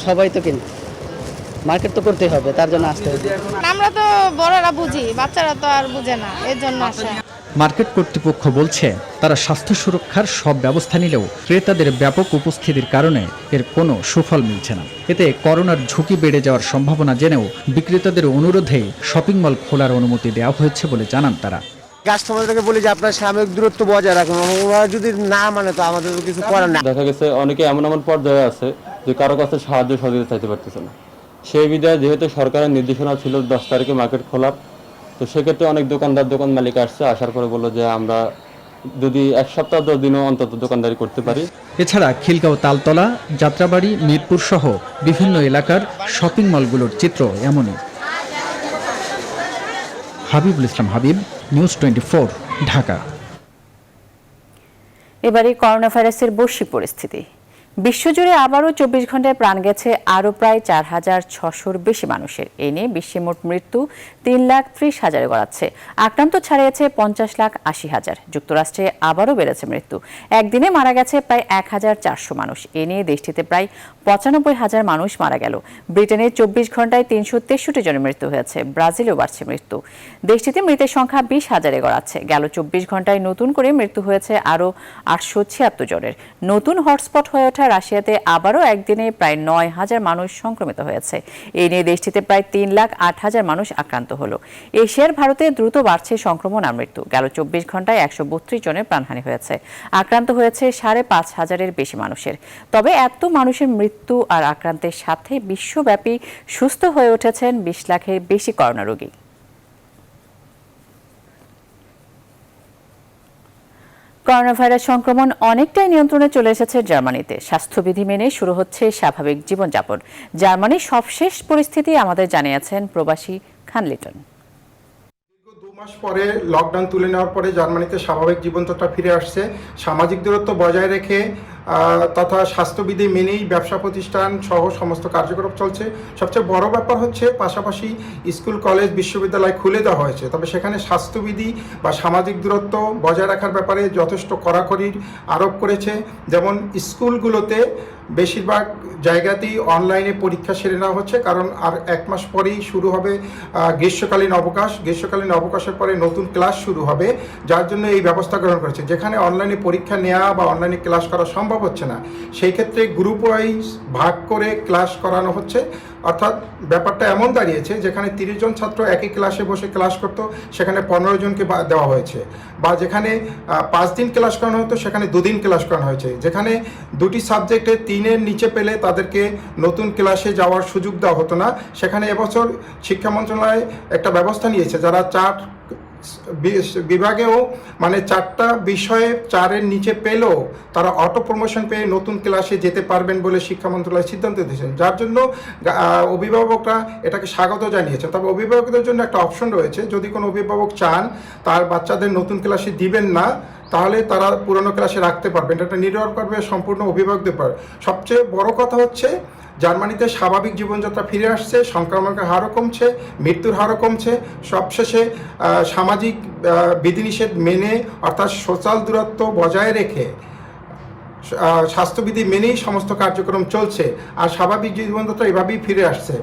সবাই তো কিনে মার্কেট তো করতেই হবে, তার জন্য আসতে হয়েছে। আমরা তো বড়রা বুঝি, বাচ্চারা তো আর বুঝে না, এর জন্য আসে। মার্কেট কর্তৃপক্ষ বলছে তারা স্বাস্থ্য সুরক্ষার সব ব্যবস্থা নিলেও ক্রেতাদের ব্যাপক উপস্থিতির কারণে এর কোনো সুফল মিলছে না। এতে করোনার ঝুঁকি বেড়ে যাওয়ার সম্ভাবনা জেনেও বিক্রেতাদের অনুরোধেই শপিং মল খোলার অনুমতি দেওয়া হয়েছে বলে জানান তারা। কাস্টমারদেরকে বলি যে আপনার সাময়িক দূরত্ব বজায় রাখুন, ওরা যদি না মানে তো আমাদের কিছু করার না। দেখা গেছে অনেকে এমন পর্যায়ে আছে যে কারো কাছে সাহায্য সহযোগিতা চাইতে পারতেছে না। সেই বিধায় যেহেতু সরকারের নির্দেশনা ছিল 10 তারিখে মার্কেট খোলার, তো সেক্ষেত্রে অনেক দোকান মালিক আসছে, আসার পরে বললো যে আমরা যদি 1 সপ্তাহ 10 দিনও অন্তত দোকানদারি করতে পারি। এছাড়া খিলগাঁও, তালতলা, যাত্রাবাড়ি, মিরপুর সহ বিভিন্ন এলাকার শপিং মলগুলোর চিত্র এমনই। হাবিবুল ইসলাম হাবিব, নিউজ 24, ঢাকা। এবারে করোনা ভাইরাসের বৈশ্বিক পরিস্থিতি। বিশ্বজুড়ে আবারও 24 ঘন্টায় প্রাণ গেছে আরও প্রায় 4,600-র বেশি মানুষের। এ নিয়ে বিশ্বে মোট মৃত্যু 3,30,000-এ গড়াচ্ছে। আক্রান্ত ছাড়িয়েছে 50,80,000। যুক্তরাষ্ট্রে আবারও বেড়েছে মৃত্যু। একদিনে মারা গেছে প্রায় 1,400 মানুষ। এ নিয়ে দেশটিতে প্রায় 95,000 মানুষ মারা গেল। ব্রিটেনে 24 ঘন্টায় 363 জনের মৃত্যু হয়েছে। ব্রাজিলেও বাড়ছে মৃত্যু। দেশটিতে মৃতের সংখ্যা 20,000-এ গড়াচ্ছে। গেল 24 ঘন্টায় নতুন করে মৃত্যু হয়েছে আরও 876 জনের। নতুন হটস্পট হয়ে ওঠা রাশিয়াতে আবারও একদিনে প্রায় 9,000 মানুষ সংক্রমিত হয়েছে। এই নিয়ে দেশটিতে প্রায় 3,08,000 মানুষ আক্রান্ত হলো। এশিয়ার ভারতে দ্রুত বাড়ছে সংক্রমণ আর মৃত্যু। গেল 24 ঘন্টায় 132 জনের প্রাণহানি হয়েছে। আক্রান্ত হয়েছে 5,500-এর বেশি মানুষের। তবে এত মানুষের মৃত্যু আর আক্রান্তের সাথে বিশ্বব্যাপী সুস্থ হয়ে উঠেছেন 20 লাখের বেশি করোনা রোগী। করোনা ভাইরাস সংক্রমণ অনেকটাই নিয়ন্ত্রণে চলে এসেছে জার্মানিতে। স্বাস্থ্যবিধি মেনে শুরু হচ্ছে স্বাভাবিক জীবনযাপন। জার্মানির সবশেষ পরিস্থিতি আমাদের জানিয়েছেন প্রবাসী খান লিটন। 2 মাস পরে লকডাউন তুলে নেওয়ার পরে জার্মানিতে স্বাভাবিক জীবনযাত্রা ফিরে আসছে। সামাজিক দূরত্ব বজায় রেখে তথা স্বাস্থ্যবিধি মেনেই ব্যবসা প্রতিষ্ঠান সহ সমস্ত কার্যকলাপ চলছে। সবচেয়ে বড় ব্যাপার হচ্ছে পাশাপাশি স্কুল, কলেজ, বিশ্ববিদ্যালয় খুলে দেওয়া হয়েছে। তবে সেখানে স্বাস্থ্যবিধি বা সামাজিক দূরত্ব বজায় রাখার ব্যাপারে যথেষ্ট কড়াকড়ি আরোপ করেছে। যেমন স্কুলগুলোতে বেশিরভাগ জায়গাতেই অনলাইনে পরীক্ষা সেরে নেওয়া হচ্ছে, কারণ আর 1 মাস পরেই শুরু হবে গ্রীষ্মকালীন অবকাশ। গ্রীষ্মকালীন অবকাশের পরে নতুন ক্লাস শুরু হবে, যার জন্য এই ব্যবস্থা গ্রহণ করেছে। যেখানে অনলাইনে পরীক্ষা নেওয়া বা অনলাইনে ক্লাস করা সম্ভব হচ্ছে না, সেই ক্ষেত্রে গ্রুপ ওয়াইজ ভাগ করে ক্লাস করানো হচ্ছে। অর্থাৎ ব্যাপারটা এমন দাঁড়িয়েছে যেখানে 30 জন ছাত্র একই ক্লাসে বসে ক্লাস করতো, সেখানে 15 জনকে দেওয়া হয়েছে। বা যেখানে 5 দিন ক্লাস করানো হতো, সেখানে 2 দিন ক্লাস করানো হয়েছে। যেখানে 2টি সাবজেক্টে 3-এর নিচে পেলে তাদেরকে নতুন ক্লাসে যাওয়ার সুযোগ দেওয়া হতো না, সেখানে এবছর শিক্ষা মন্ত্রণালয় একটা ব্যবস্থা নিয়েছে। যারা 4 বিভাগেও মানে 4টা বিষয়ে 4-এর নিচে পেলেও তারা অটো প্রমোশন পেয়ে নতুন ক্লাসে যেতে পারবেন বলে শিক্ষা মন্ত্রণালয় সিদ্ধান্ত দিয়েছেন, যার জন্য অভিভাবকরা এটাকে স্বাগত জানিয়েছেন। তবে অভিভাবকদের জন্য একটা অপশন রয়েছে, যদি কোনো অভিভাবক চান তার বাচ্চাদের নতুন ক্লাসে দিবেন না, তাহলে তারা পুরনো ক্লাসে রাখতে পারবেন। এটা নির্ভর করবে সম্পূর্ণ অভিভাবকদের উপর। সবচেয়ে বড় কথা হচ্ছে জার্মানিতে স্বাভাবিক জীবনযাত্রা ফিরে আসছে, সংক্রমণের হারও কমছে, মৃত্যুর হারও কমছে। সবশেষে সামাজিক বিধিনিষেধ মেনে অর্থাৎ সোশ্যাল দূরত্ব বজায় রেখে স্বাস্থ্যবিধি মেনেই সমস্ত কার্যক্রম চলছে, আর স্বাভাবিক জীবনযাত্রা এভাবেই ফিরে আসছে।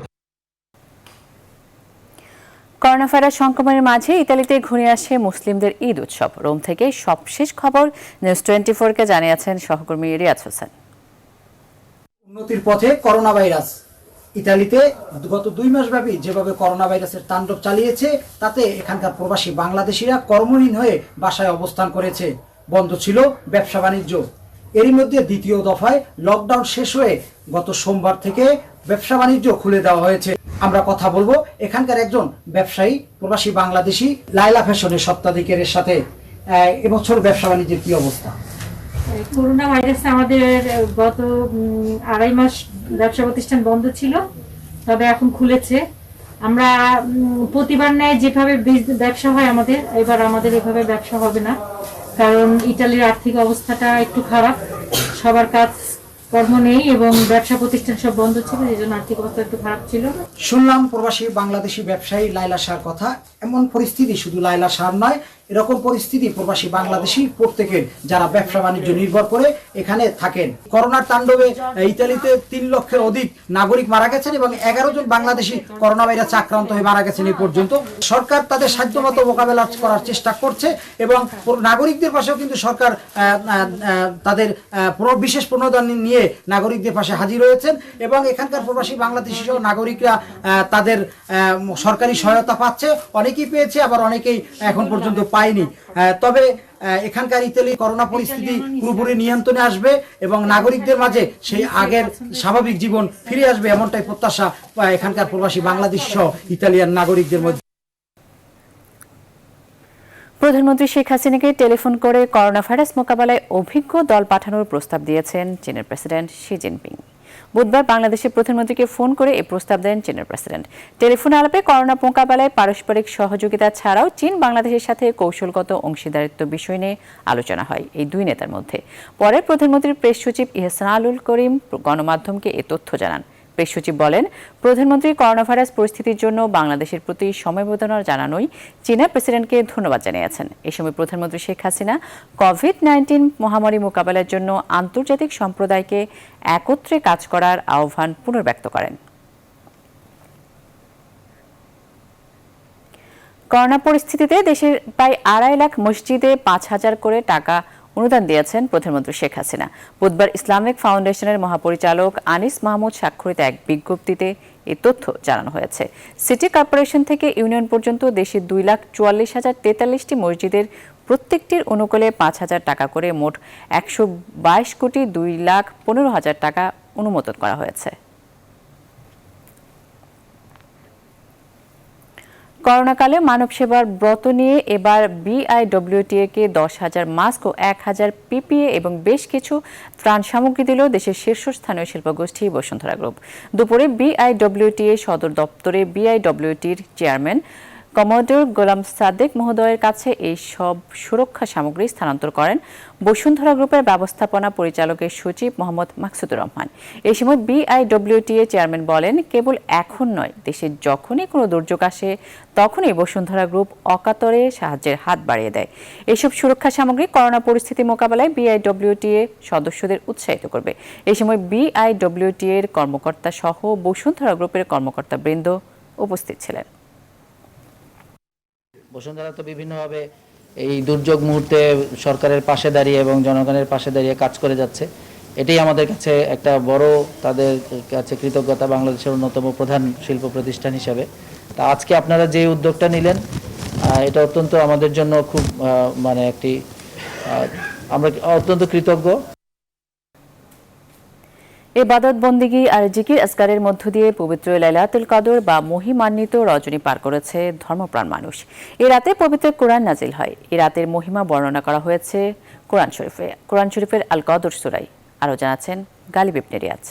করোনা ভাইরাস সংক্রমণের মাঝে ইতালিতে ঘনিয়ে আসছে মুসলিমদের ঈদ উৎসব। রোম থেকে সবশেষ খবর নিউজ 24-কে জানিয়েছেন সহকর্মী রিয়াজ হোসেন। উন্নতির পথে করোনা ভাইরাস। ইতালিতে গত 2 মাস ব্যাপী যেভাবে করোনা ভাইরাসের তাণ্ডব চালিয়েছে, তাতে এখানকার প্রবাসী বাংলাদেশিরা কর্মহীন হয়ে বাসায় অবস্থান করেছে। বন্ধ ছিল ব্যবসা বাণিজ্য। এরই মধ্যে দ্বিতীয় দফায় লকডাউন শেষ হয়ে গত সোমবার থেকে ব্যবসা বাণিজ্য খুলে দেওয়া হয়েছে। আমরা কথা বলবো এখানকার একজন ব্যবসায়ী প্রবাসী বাংলাদেশি লাইলা ফ্যাশনের সত্ত্বাধিকারের সাথে। এবছর ব্যবসা বাণিজ্যের কি অবস্থা? করোনা ভাইরাসে আমাদের গত 2.5 মাস ব্যবসা প্রতিষ্ঠান বন্ধ ছিল, তবে এখন খুলেছে। আমরা প্রতিবার ন্যায় যেভাবে ব্যবসা হয় আমাদের, এবার আমাদের এভাবে ব্যবসা হবে না, কারণ ইতালির আর্থিক অবস্থাটা একটু খারাপ, সবার কাজ কর্ম নেই এবং ব্যবসা প্রতিষ্ঠান সব বন্ধ ছিল, এই জন্য আর্থিক অবস্থা একটু খারাপ ছিল। শুনলাম প্রবাসী বাংলাদেশি ব্যবসায়ী লাইলা শাহর কথা। এমন পরিস্থিতি শুধু লাইলা শাহ নয়, এরকম পরিস্থিতি প্রবাসী বাংলাদেশি প্রত্যেকের যারা ব্যবসা বাণিজ্য নির্ভর করে এখানে থাকেন। করোনার তাণ্ডবে ইতালিতে 3 লক্ষের অধিক নাগরিক মারা গেছেন এবং 11 জন বাংলাদেশি করোনা ভাইরাসে আক্রান্ত হয়ে মারা গেছেন এই পর্যন্ত। সরকার তাদের সাধ্যমতো মোকাবেলা করার চেষ্টা করছে এবং নাগরিকদের পাশেও কিন্তু সরকার তাদের বিশেষ প্রণোদন নিয়ে নাগরিকদের পাশে হাজির হয়েছেন এবং এখানকার প্রবাসী বাংলাদেশি সহ নাগরিকরা তাদের সরকারি সহায়তা পাচ্ছে। অনেকেই পেয়েছে, আবার অনেকেই এখন পর্যন্ত পায়নি। তবে এখানকার ইতালি করোনা পরিস্থিতি পুরোপুরি নিয়ন্ত্রণে আসবে এবং নাগরিকদের মাঝে সেই আগের স্বাভাবিক জীবন ফিরে আসবে, এমনটাই প্রত্যাশা এখানকার প্রবাসী বাংলাদেশ সহ ইতালিয়ান নাগরিকদের মধ্যে। প্রধানমন্ত্রী শেখ হাসিনাকে টেলিফোন করে করোনা ভাইরাস মোকাবেলায় অভিজ্ঞ দল পাঠানোর প্রস্তাব দিয়েছেন চীনের প্রেসিডেন্ট শি জিনপিং। বুধবার বাংলাদেশের প্রধানমন্ত্রীকে ফোন করে এই প্রস্তাব দেন চীনের প্রেসিডেন্ট। টেলিফোন আলাপে করোনা মোকাবেলায় পারস্পরিক সহযোগিতা ছাড়াও চীন বাংলাদেশের সাথে কৌশলগত অংশীদারিত্ব বিষয় নিয়ে আলোচনা হয় এই দুই নেতার মধ্যে। পরে প্রধানমন্ত্রীর প্রেস সচিব ইহসানুল করিম গণমাধ্যমকে এ তথ্য জানান। প্রেস সচিব বলেন, প্রধানমন্ত্রী করোনা ভাইরাস পরিস্থিতির জন্য বাংলাদেশের প্রতি সমবেদনা জানানোই চীনা প্রেসিডেন্টকে ধন্যবাদ জানিয়েছেন। এ সময় প্রধানমন্ত্রী শেখ হাসিনা কোভিড-19 মহামারী মোকাবেলার জন্য আন্তর্জাতিক সম্প্রদায়কে একত্রে কাজ করার আহ্বান পুনর্ব্যক্ত করেন। করোনা পরিস্থিতিতে দেশের প্রায় 2.5 লাখ মসজিদে 5,000 করে টাকা অনুদান দিয়েছেন প্রধানমন্ত্রী শেখ হাসিনা। বুধবার ইসলামিক ফাউন্ডেশনের মহাপরিচালক আনিস মাহমুদ স্বাক্ষরিত এক বিজ্ঞপ্তিতে এই তথ্য জানানো হয়েছে। সিটি কর্পোরেশন থেকে ইউনিয়ন পর্যন্ত দেশে 2,44,043টি মসজিদের প্রত্যেকটির অনুকূলে 5,000 টাকা করে মোট 122,2,15,000 টাকা অনুমোদন করা হয়েছে। করোনাকালে মানব সেবার ব্রত নিয়ে এবার বিআইডব্লিউটিএকে 10,000 মাস্ক ও 1,000 পিপিএ এবং বেশ কিছু ত্রাণ সামগ্রী দিল দেশের শীর্ষস্থানীয় শিল্পগোষ্ঠী বসুন্ধরা গ্রুপ। দুপুরে বিআইডব্লিউটিএ সদর দপ্তরে বিআইডব্লিউটির চেয়ারম্যান কমোডোর গোলাম সাদেক মহোদয়ের কাছে এই সব সুরক্ষা সামগ্রী স্থানান্তর করেন বসুন্ধরা গ্রুপের ব্যবস্থাপনা পরিচালকের সচিব মোহাম্মদ মাকসুদুর রহমান। এই সময় বিআইডব্লিউটিএ চেয়ারম্যান বলেন, কেবল এখন নয়, দেশে যখনই কোনো দুর্যোগ আসে তখনই বসুন্ধরা গ্রুপ অকাতরে সাহায্যের হাত বাড়িয়ে দেয়। এসব সুরক্ষা সামগ্রী করোনা পরিস্থিতি মোকাবেলায় বিআইডব্লিউটিএ সদস্যদের উৎসাহিত করবে। এই সময় বিআইডব্লিউটিএ এর কর্মকর্তা সহ বসুন্ধরা গ্রুপের কর্মকর্তা বৃন্দ উপস্থিত ছিলেন। বসুন্ধরা তো বিভিন্নভাবে এই দুর্যোগ মুহূর্তে সরকারের পাশে দাঁড়িয়ে এবং জনগণের পাশে দাঁড়িয়ে কাজ করে যাচ্ছে। এটাই আমাদের কাছে একটা বড় তাদের কাছে কৃতজ্ঞতা, বাংলাদেশের অন্যতম প্রধান শিল্প প্রতিষ্ঠান হিসাবে। তা আজকে আপনারা যে উদ্যোগটা নিলেন, এটা অত্যন্ত আমাদের জন্য খুব আমরা অত্যন্ত কৃতজ্ঞ। ইবাদত বন্দেগী আর জিকির আসকারের মধ্য দিয়ে পবিত্র লাইলাতুল কদর বা মহিমান্বিত রজনী পার করেছে ধর্মপ্রাণ মানুষ। এ রাতে পবিত্র কোরআন নাজিল হয়। এ রাতের মহিমা বর্ণনা করা হয়েছে কোরআন শরীফের আল কদর সূরায়। আরো জানাচ্ছেন গালিব ইবনে রিয়াজ।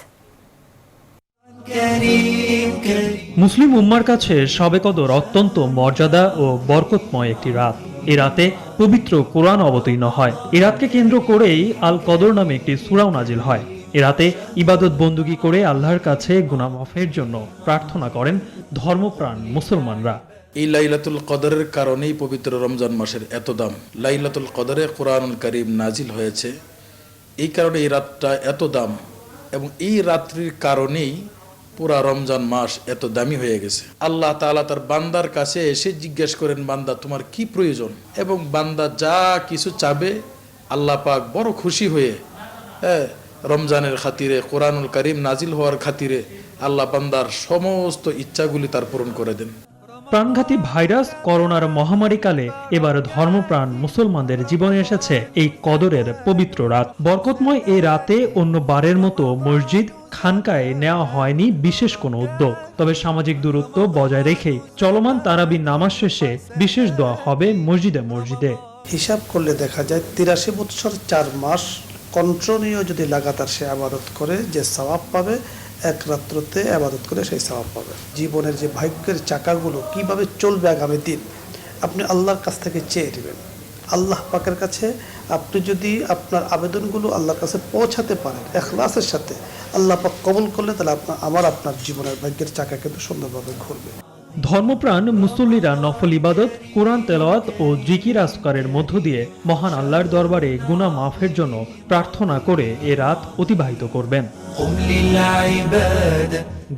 মুসলিম উম্মার কাছে শবে কদর অত্যন্ত মর্যাদা ও বরকতময় একটি রাত। এ রাতে পবিত্র কোরআন অবতীর্ণ হয়। এ রাতকে কেন্দ্র করেই আল কদর নামে একটি সূরাও নাজিল হয়। এ রাতে ইবাদত বন্দুকি করে আল্লাহর কাছে গুনাহ মাফের জন্য প্রার্থনা করেন ধর্মপ্রাণ মুসলমানরা। এই লাইলাতুল কদরের কারণেই পবিত্র রমজান মাসের এত দাম। লাইলাতুল কদরে কোরআনুল কারীম নাজিল হয়েছে, এই কারণে এই রাতটা এত দাম এবং এই রাত্রির কারণেই পুরা রমজান মাস এত দামি হয়ে গেছে। আল্লাহ তাআলা তার বান্দার কাছে এসে জিজ্ঞেস করেন, বান্দা তোমার কি প্রয়োজন? এবং বান্দা যা কিছু চাবে আল্লাহ পাক বড় খুশি হয়ে রমজানের খাতিরে, কোরআনুল কারীম নাজিল হওয়ার খাতিরে আল্লাহ বান্দার সমস্ত ইচ্ছাগুলি তার পূরণ করে দেন। প্রাণঘাতী ভাইরাস করোনার মহামারীকালে এবার ধর্মপ্রাণ মুসলমানদের জীবনে এসেছে এই কদরের পবিত্র রাত। বরকতময় এই রাতে অন্য বারের মতো মসজিদ খানকায় নেওয়া হয়নি বিশেষ কোনো উদ্যোগ। তবে সামাজিক দূরত্ব বজায় রেখেই চলমান তারাবি নামাজ শেষে বিশেষ দোয়া হবে মসজিদে মসজিদে। হিসাব করলে দেখা যায় 83 বছর 4 মাস কন্টিনিউ যদি লাগাতার সে আবাদত করে যে সওয়াব পাবে, এক রাত্রতে আবাদত করে সেই সওয়াব পাবে। জীবনের যে ভাগ্যের চাকাগুলো কিভাবে চলবে আগামী দিন আপনি আল্লাহর কাছ থেকে চেয়ে নেবেন। আল্লাহ পাকের কাছে আপনি যদি আপনার আবেদনগুলো আল্লাহর কাছে পৌঁছাতে পারেন ইখলাসের সাথে, আল্লাহ পাক কবুল করলে তাহলে আপনার জীবনের ভাগ্যের চাকা কিন্তু সুন্দরভাবে ঘুরবে। ধর্মপ্রাণ মুসল্লিরা নফল ইবাদত, কোরআন তেলাওয়াত ও জিকির আজকারের মধ্য দিয়ে মহান আল্লাহর দরবারে গুনাহ মাফের জন্য প্রার্থনা করে এ রাত অতিবাহিত করবেন।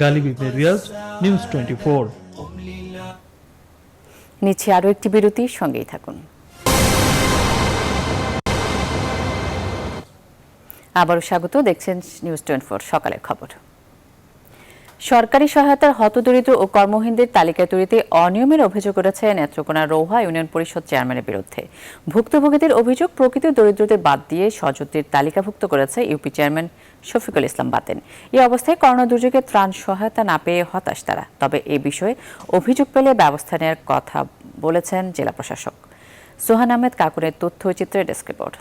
গালিব ইবনে রিয়াজ, নিউজ 24। নিচে আরও একটি বিরতি, সঙ্গেই থাকুন। আবারও স্বাগত, দেখছেন নিউজ 24 সকালের খবর। সরকারি সহায়তার হতদরিদ্র ও কর্মহীনদের তালিকা তৈরিতে অনিয়মের অভিযোগ উঠেছে নেত্রকোনা রৌহা ইউনিয়ন পরিষদ চেয়ারম্যানের বিরুদ্ধে। ভুক্তভোগীদের অভিযোগ প্রকৃত দরিদ্রদের বাদ দিয়ে সহযোগীদের তালিকাভুক্ত করেছে ইউপি চেয়ারম্যান শফিকুল ইসলাম বাতেন। এই অবস্থায় করোনা দুর্যোগে ত্রাণ সহায়তা না পেয়ে হতাশ তারা। তবে এ বিষয়ে অভিযোগ পেলে ব্যবস্থা নেওয়ার কথা বলেছেন জেলা প্রশাসক। সোহান আহমেদ কাকুরের তথ্যচিত্রে ডেস্ক রিপোর্ট।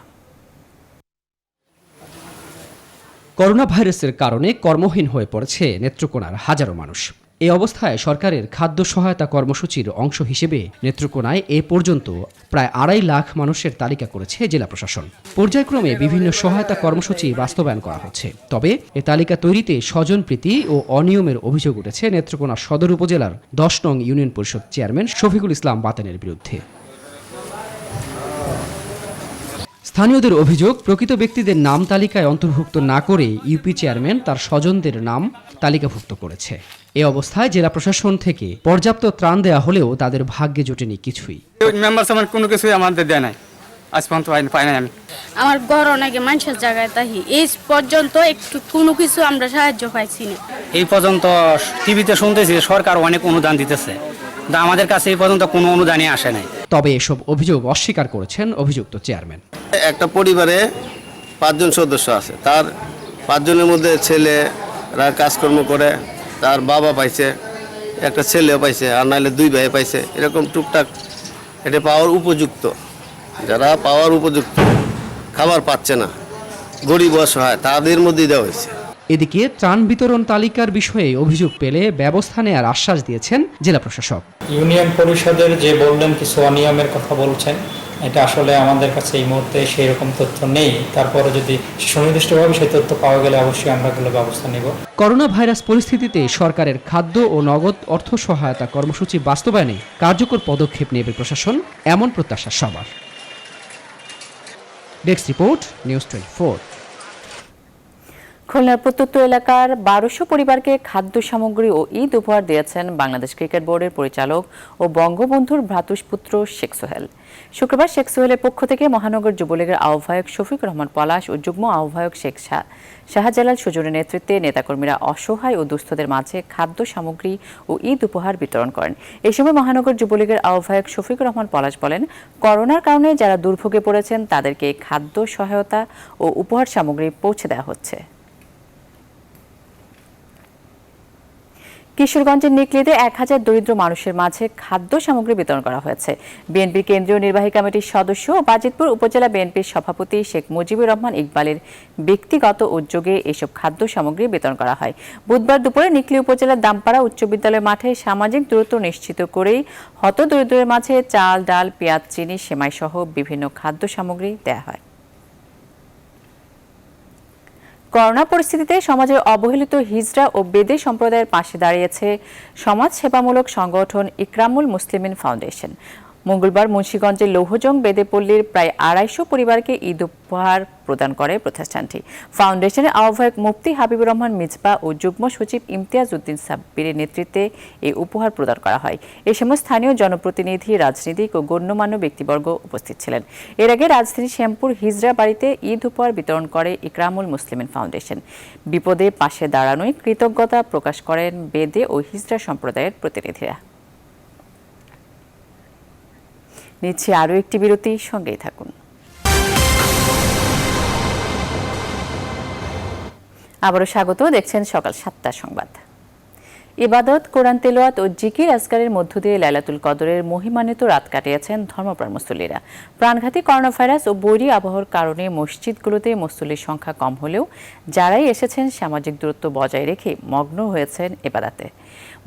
করোনা ভাইরাসের কারণে কর্মহীন হয়ে পড়েছে নেত্রকোনার হাজারো মানুষ। এই অবস্থায় সরকারের খাদ্য সহায়তা কর্মসূচির অংশ হিসেবে নেত্রকোনায় এ পর্যন্ত প্রায় 2.5 লাখ মানুষের তালিকা করেছে জেলা প্রশাসন। পর্যায়ক্রমে বিভিন্ন সহায়তা কর্মসূচি বাস্তবায়ন করা হচ্ছে। তবে এ তালিকা তৈরিতে স্বজনপ্রীতি ও অনিয়মের অভিযোগ উঠেছে নেত্রকোনা সদর উপজেলার 10 নং ইউনিয়ন পরিষদ চেয়ারম্যান শফিকুল ইসলাম বাতেনের বিরুদ্ধে। স্থানীয়দের অভিযোগ, প্রকৃত ব্যক্তিদের নাম তালিকায় অন্তর্ভুক্ত না করে ইউপি চেয়ারম্যান তার স্বজনদের নাম তালিকাভুক্ত করেছে। এ অবস্থায় জেলা প্রশাসন থেকে পর্যাপ্ত ত্রাণ দেয়া হলেও তাদের ভাগ্যে জোটেনি কিছুই। কোনো কিছুই আমাদের দেয় নাই, আজ পর্যন্ত পাই নাই। আমি আমার ঘর অনেকে মানুষের জায়গায় তাহি এই পর্যন্ত একটু কোনো কিছু আমরা সাহায্য পাইছি না। এই পর্যন্ত টিভিতে শুনতেছি সরকার অনেক অনুদান দিতেছে, আমাদের কাছে এই পর্যন্ত কোনো অনুদানই আসে নাই। তবে এসব অভিযোগ অস্বীকার করেছেন অভিযুক্ত চেয়ারম্যান। একটা পরিবারে 5 জন সদস্য আছে, তার 5 জনের মধ্যে ছেলেরা কাজকর্ম করে, তার বাবা পাইছে, একটা ছেলেও পাইছে, আর নাহলে 2 ভাই পাইছে। এরকম টুকটাক এটা পাওয়ার উপযুক্ত, যারা পাওয়ার উপযুক্ত খাবার পাচ্ছে না, গরিব অসহায়, তাদের মধ্যেই দেওয়া হয়েছে। এদিকে ত্রাণ বিতরণ তালিকার বিষয়ে অভিযোগ পেলে ব্যবস্থা নেওয়ার আশ্বাস দিয়েছেন জেলা প্রশাসক। ইউনিয়ন পরিষদের যে বললেন কিছু অনিয়মের কথা বলছেন, এটা আসলে আমাদের কাছে এই মুহূর্তে সেই রকম তথ্য নেই। তারপরে যদি সুনির্দিষ্টভাবে সেই তথ্য পাওয়া গেলে অবশ্যই আমরা এগুলো ব্যবস্থা নেব। করোনা ভাইরাস পরিস্থিতিতে সরকারের খাদ্য ও নগদ অর্থ সহায়তা কর্মসূচি বাস্তবায়নে কার্যকর পদক্ষেপ নেবে প্রশাসন, এমন প্রত্যাশা সবার। Desk report, news 24। খুলনার প্রত্যন্ত এলাকার 1200 পরিবারকে খাদ্য সামগ্রী ও ঈদ উপহার দিয়েছেন বাংলাদেশ ক্রিকেট বোর্ডের পরিচালক ও বঙ্গবন্ধুর ভ্রাতুষ্পুত্র শেখ সোহেল। শুক্রবার শেখ সোহেলের পক্ষ থেকে মহানগর যুবলীগের আহ্বায়ক শফিকুর রহমান পলাশ ও যুগ্ম আহ্বায়ক শেখ শাহজালাল সুজনের নেতৃত্বে নেতাকর্মীরা অসহায় ও দুস্থদের মাঝে খাদ্য সামগ্রী ও ঈদ উপহার বিতরণ করেন। এই সময় মহানগর যুবলীগের আহ্বায়ক শফিকুর রহমান পলাশ বলেন, করোনার কারণে যারা দুর্ভোগে পড়েছেন তাদেরকে খাদ্য সহায়তা ও উপহার সামগ্রী পৌঁছে দেওয়া হচ্ছে। কিশোরগঞ্জের নিকলিতে 1000 দরিদ্র মানুষের মাঝে খাদ্য সামগ্রী বিতরণ করা হয়েছে। বিএনপির কেন্দ্রীয় নির্বাহী কমিটির সদস্য ও বাজিতপুর উপজেলা বিএনপির সভাপতি শেখ মুজিবুর রহমান ইকবালের ব্যক্তিগত উদ্যোগে এসব খাদ্য সামগ্রী বিতরণ করা হয়। বুধবার দুপুরে নিকলি উপজেলার দামপাড়া উচ্চ বিদ্যালয় মাঠে সামাজিক দূরত্ব নিশ্চিত করেই হতদরিদ্রদের মাঝে চাল, ডাল, পেঁয়াজ, চিনি, সেমাই সহ বিভিন্ন খাদ্য সামগ্রী দেওয়া হয়। করোনা পরিস্থিতিতে সমাজের অবহেলিত হিজড়া ও বেদে সম্প্রদায়ের পাশে দাঁড়িয়েছে সমাজ সেবামূলক সংগঠন ইকরামুল মুসলিমিন ফাউন্ডেশন। মঙ্গলবার মুন্সিগঞ্জের লৌহজং বেদেপল্লীর প্রায় 250 পরিবারকে ঈদ উপহার প্রদান করে প্রতিষ্ঠানটি। ফাউন্ডেশনের আহ্বায়ক মুফতি হাবিবুর রহমান মিজবা ও যুগ্ম সচিব ইমতিয়াজ উদ্দিন সাব্বিরের নেতৃত্বে এই উপহার প্রদান করা হয়। এ সময় স্থানীয় জনপ্রতিনিধি, রাজনীতিক ও গণ্যমান্য ব্যক্তিবর্গ উপস্থিত ছিলেন। এর আগে রাজধানী শ্যামপুর হিজড়া বাড়িতে ঈদ উপহার বিতরণ করে ইকরামুল মুসলিমিন ফাউন্ডেশন। বিপদে পাশে দাঁড়ানোয় কৃতজ্ঞতা প্রকাশ করেন বেদে ও হিজড়া সম্প্রদায়ের প্রতিনিধিরা। নিচ্ছে আরও একটি বিরতি, সঙ্গেই থাকুন। আবারও স্বাগত, দেখছেন সকাল 7টার সংবাদ। ইবাদত, কোরআন তেলাওয়াত ও জিকির আজকারের মধ্য দিয়ে লাইলাতুল কদরের মহিমান্বিত রাত কাটিয়েছেন ধর্মপ্রাণ মুসল্লিরা। প্রাণঘাতী করোনা ভাইরাস ও বৈরী আবহাওয়ার কারণে মসজিদগুলোতে মুসল্লির সংখ্যা কম হলেও যারাই এসেছেন সামাজিক দূরত্ব বজায় রেখে মগ্ন হয়েছেন ইবাদতে।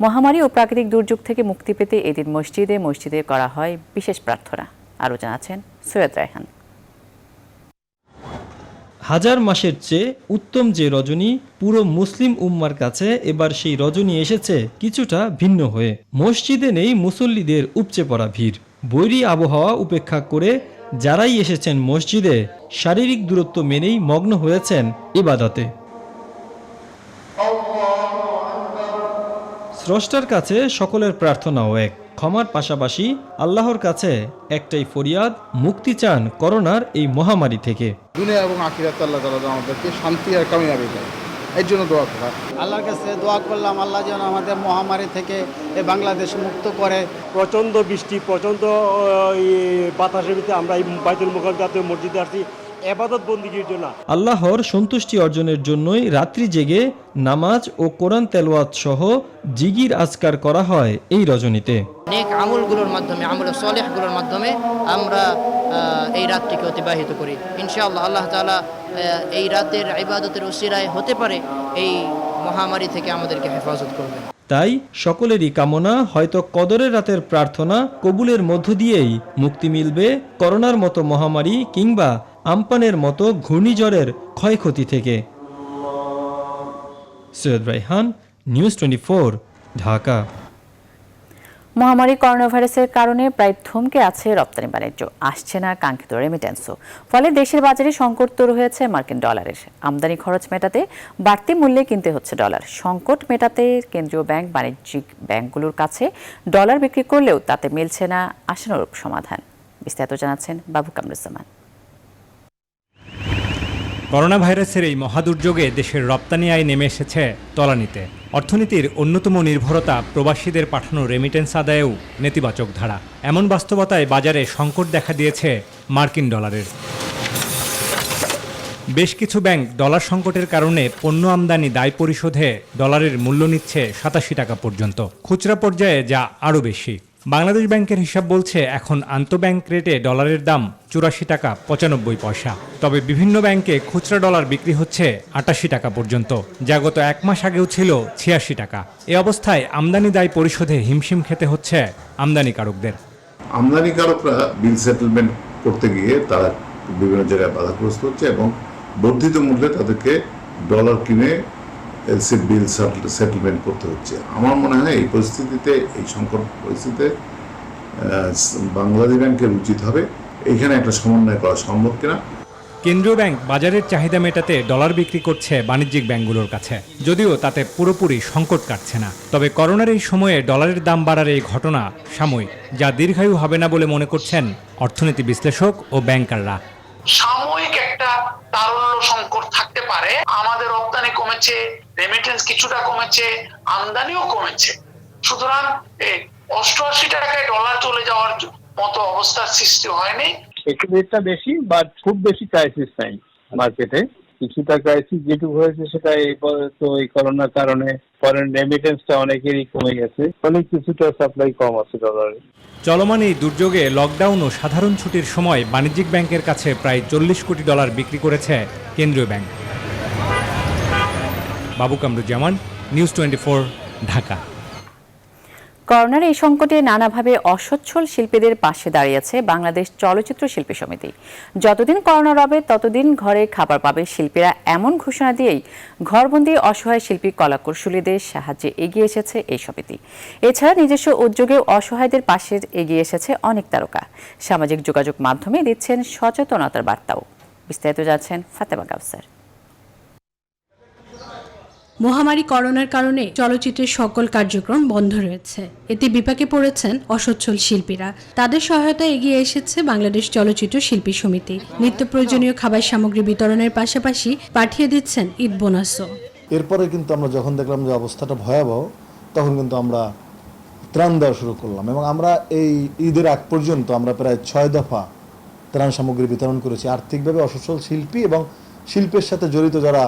মহামারী ও প্রাকৃতিক দুর্যোগ থেকে মুক্তি পেতে এদিন মসজিদে মসজিদে করা হয় বিশেষ প্রার্থনা। আরও জানাচ্ছেন সৈয়দ রায়হান। হাজার মাসের চেয়ে উত্তম যে রজনী, পুরো মুসলিম উম্মার কাছে এবার সেই রজনী এসেছে কিছুটা ভিন্ন হয়ে। মসজিদে নেই মুসল্লিদের উপচে পড়া ভিড়। বৈরী আবহাওয়া উপেক্ষা করে যারাই এসেছেন মসজিদে শারীরিক দূরত্ব মেনেই মগ্ন হয়েছেন ইবাদতে। স্রষ্টার কাছে সকলের প্রার্থনাও এক, ক্ষমার পাশাপাশি আল্লাহর কাছে একটাই ফরিয়াদ, মুক্তি চান করোনার এই মহামারী থেকে। দুনিয়া এবং আখিরাতে আল্লাহ তাআলা আমাদেরকে শান্তি আর কামিয়াবি দেয়, এর জন্য দোয়া করা। আল্লাহর কাছে দোয়া করলাম আল্লাহ যেন আমাদের মহামারী থেকে এই বাংলাদেশ মুক্ত করে। প্রচণ্ড বৃষ্টি, প্রচণ্ড বাতাসের ভিতরে আমরা এই বাইতুল মুকাদ্দাস মসজিদে আসছি ইবাদত বন্দেগীর জন্য। আল্লাহর সন্তুষ্টি অর্জনের জন্যই রাত্রি জেগে নামাজ ও কোরআন তেলাওয়াত সহ জিকির আজকার করা হয় এই রজনীতে। নেক আমলগুলোর মাধ্যমে, আমলে সালেহগুলোর মাধ্যমে আমরা এই রাতটিকে অতিবাহিত করি। ইনশাআল্লাহ আল্লাহ তাআলা এই রাতের ইবাদতের উসিলায় হতে পারে এই মহামারী থেকে আমাদেরকে হেফাজত করবেন। তাই সকলেরই কামনা, হয়তো কদরের রাতের প্রার্থনা কবুলের মধ্য দিয়েই মুক্তি মিলবে করোনার মতো মহামারী কিংবা আমপানের মতো ঘূর্ণিঝড়ের ক্ষয়ক্ষতি থেকে। সৈয়দ রায়হান, নিউজ 24, ঢাকা। মহামারী করোনা ভাইরাসের কারণে প্রায় থমকে আছে রপ্তানি বাণিজ্য, আসছে না কাঙ্ক্ষিত রেমিটেন্সও। ফলে দেশের বাজারে সংকট তৈরি হয়েছে মার্কিন ডলারের। আমদানি খরচ মেটাতে বাড়তি মূল্যে কিনতে হচ্ছে ডলার। সংকট মেটাতে কেন্দ্রীয় ব্যাংক বাণিজ্যিক ব্যাংকগুলোর কাছে ডলার বিক্রি করলেও তাতে মিলছে না আশানুরূপ সমাধান। বিস্তারিত জানাচ্ছেন বাবু কামরুজ্জামান। করোনা ভাইরাসের এই মহাদুর্যোগে দেশের রপ্তানি আয় নেমে এসেছে তলানিতে। অর্থনীতির অন্যতম নির্ভরতা প্রবাসীদের পাঠানো রেমিটেন্স আদায়েও নেতিবাচক ধারা। এমন বাস্তবতায় বাজারে সংকট দেখা দিয়েছে মার্কিন ডলারের। বেশ কিছু ব্যাংক ডলার সংকটের কারণে পণ্য আমদানি দায় পরিশোধে ডলারের মূল্য নিচ্ছে 87 টাকা পর্যন্ত, খুচরা পর্যায়ে যা আরও বেশি। বাংলাদেশ ব্যাংকের হিসাব বলছে এখন আন্তঃব্যাংক রেটে ডলারের দাম 84 টাকা 95 পয়সা। তবে বিভিন্ন ব্যাংকে খুচরা ডলার বিক্রি হচ্ছে 88 টাকা পর্যন্ত, যা গত এক মাস আগেও ছিল 86 টাকা। এ অবস্থায় আমদানি দায় পরিশোধে হিমশিম খেতে হচ্ছে আমদানিকারকদের। আমদানিকারকরা বিল সেটেলমেন্ট করতে গিয়ে তারা বিভিন্ন জায়গায় বাধাগ্রস্ত হচ্ছে এবং বর্ধিত মূল্যে তাদেরকে ডলার কিনে এলসি বিল সেটেলমেন্ট করতে হচ্ছে। আমার মনে হয় এই পরিস্থিতিতে, এই সংকট পরিস্থিতিতে বাংলাদেশ ব্যাংকের উচিত হবে এইখানে একটা সমন্বয় করা সম্ভব কিনা। কেন্দ্রীয় ব্যাংক বাজারের চাহিদা মেটাতে ডলার বিক্রি করছে বাণিজ্যিক ব্যাংকগুলোর কাছে, যদিও তাতে পুরোপুরি সংকট কাটছে না। তবে করোনার এই সময়ে ডলারের দাম বাড়ার এই ঘটনা সাময়িক, যা দীর্ঘায়ু হবে না বলে মনে করছেন অর্থনীতি বিশ্লেষক ও ব্যাংকাররা। সাময়িক একটা তারল্য সংকট থাকতে পারে। আমাদের রপ্তানি কমেছে, রেমিটেন্স কিছুটা কমেছে, আমদানিও কমেছে। সুতরাং 88 টাকায় ডলার চলে যাওয়ার মতো অবস্থার সৃষ্টি হয়নি। একটু রেটটা বেশি, বাট খুব বেশি ক্রাইসিস নাই মার্কেটে। কিছুটা ক্রাইসিস যেটুকু হয়েছে সেটা এই করোনার কারণে ফরেন রেমিটেন্সটা অনেকেরই কমে গেছে, ফলে কিছুটা সাপ্লাই কম আছে ডলারের। চলমান এই দুর্যোগে লকডাউন ও সাধারণ ছুটির সময় বাণিজ্যিক ব্যাংকের কাছে প্রায় 40 কোটি ডলার বিক্রি করেছে কেন্দ্রীয় ব্যাংক। বাবু কামরুজ্জামান, নিউজ 24, ঢাকা। করোনার এই সংকটে নানাভাবে অসচ্ছল শিল্পীদের পাশে দাঁড়িয়েছে বাংলাদেশ চলচ্চিত্র শিল্পী সমিতি। যতদিন করোনা রবে ততদিন ঘরে খাবার পাবে শিল্পীরা, এমন ঘোষণা দিয়েই ঘরবন্দি অসহায় শিল্পী কলাকুশলীদের সাহায্যে এগিয়ে এসেছে এই সমিতি। এছাড়া নিজস্ব উদ্যোগেও অসহায়দের পাশে এগিয়ে এসেছে অনেক তারকা। সামাজিক যোগাযোগ মাধ্যমে দিচ্ছেন সচেতনতার বার্তাও। বিস্তারিত যাচ্ছেন ফাতেমা কাউসার। মহামারী করোনার কারণে চলচ্চিত্রের সকল কার্যক্রম বন্ধ রয়েছে। এতে বিপাকে পড়েছেন অসচ্ছল শিল্পীরা। তাদের সহায়তায় এগিয়ে এসেছে বাংলাদেশ চলচ্চিত্র শিল্পী সমিতি। নিত্য প্রয়োজনীয় খাবার সামগ্রী বিতরণের পাশাপাশি পাঠিয়ে দিচ্ছেন ঈদ বোনাসও। এরপরে কিন্তু আমরা যখন দেখলাম যে অবস্থাটা ভয়াবহ, তখন কিন্তু আমরা ত্রাণ দেওয়া শুরু করলাম এবং আমরা এই ঈদের আগ পর্যন্ত আমরা প্রায় 6 দফা ত্রাণ সামগ্রী বিতরণ করেছি আর্থিকভাবে অসচ্ছল শিল্পী এবং শিল্পের সাথে জড়িত যারা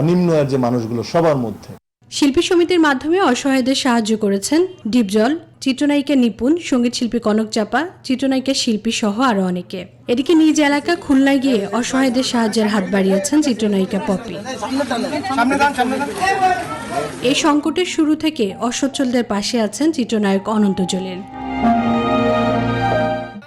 নিম্ন আয়ের যে মানুষগুলো সবার মধ্যে। শিল্পী সমিতির মাধ্যমে অসহায়দের সাহায্য করেছেন ডিপজল, চিত্রনায়িকা নিপুণ, সঙ্গীত শিল্পী কনক চাপা, চিত্রনায়িকা শিল্পী সহ আরো অনেকে। এদিকে নিজ এলাকা খুলনায় গিয়ে অসহায়দের সাহায্যের হাত বাড়িয়েছেন চিত্রনায়িকা পপি। এই সংকটের শুরু থেকে অসচ্ছলদের পাশে আছেন চিত্রনায়ক অনন্ত জলিল।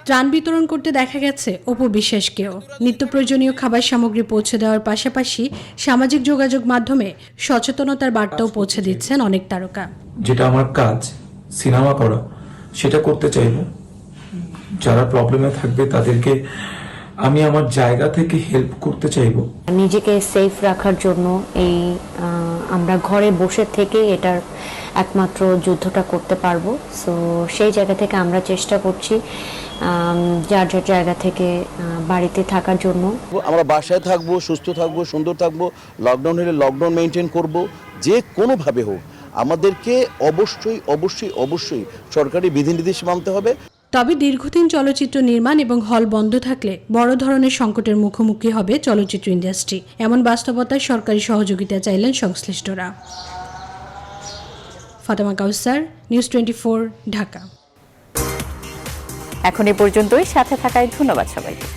ত্রাণ বিতরণ করতে দেখা গেছে অপু বিশ্বাসকেও। নিত্য প্রয়োজনীয় খাবার সামগ্রী পৌঁছে দেওয়ার পাশাপাশি সামাজিক যোগাযোগ মাধ্যমে সচেতনতার বার্তাও পৌঁছে দিচ্ছেন অনেক তারকা। যেটা আমার কাজ সিনেমা করা, সেটা করতে চাইব। যারা প্রবলেমে থাকবে তাদেরকে আমি আমার জায়গা থেকে হেল্প করতে চাইব। নিজেকে সেফ রাখার জন্য এই আমরা ঘরে বসে থেকে এটার একমাত্র যুদ্ধটা করতে পারবো। সো সেই জায়গা থেকে আমরা চেষ্টা করছি যার যার জায়গা থেকে বাড়িতে থাকার জন্য। আমরা বাসায় থাকবো, সুস্থ থাকবো, সুন্দর থাকবো। লকডাউন হলে লকডাউন মেনটেন করব। যে কোনোভাবে হোক আমাদেরকে অবশ্যই অবশ্যই অবশ্যই সরকারি বিধিনির্দেশ মানতে হবে। তবে দীর্ঘদিন চলচ্চিত্র নির্মাণ এবং হল বন্ধ থাকলে বড় ধরনের সংকটের মুখোমুখি হবে চলচ্চিত্র ইন্ডাস্ট্রি। এমন বাস্তবতায় সরকারি সহযোগিতা চাইলেন সংশ্লিষ্টরা। ফাতেমা কাউসার, নিউজ 24, ঢাকা। এখন এ পর্যন্তই, সাথে থাকায় ধন্যবাদ সবাইকে।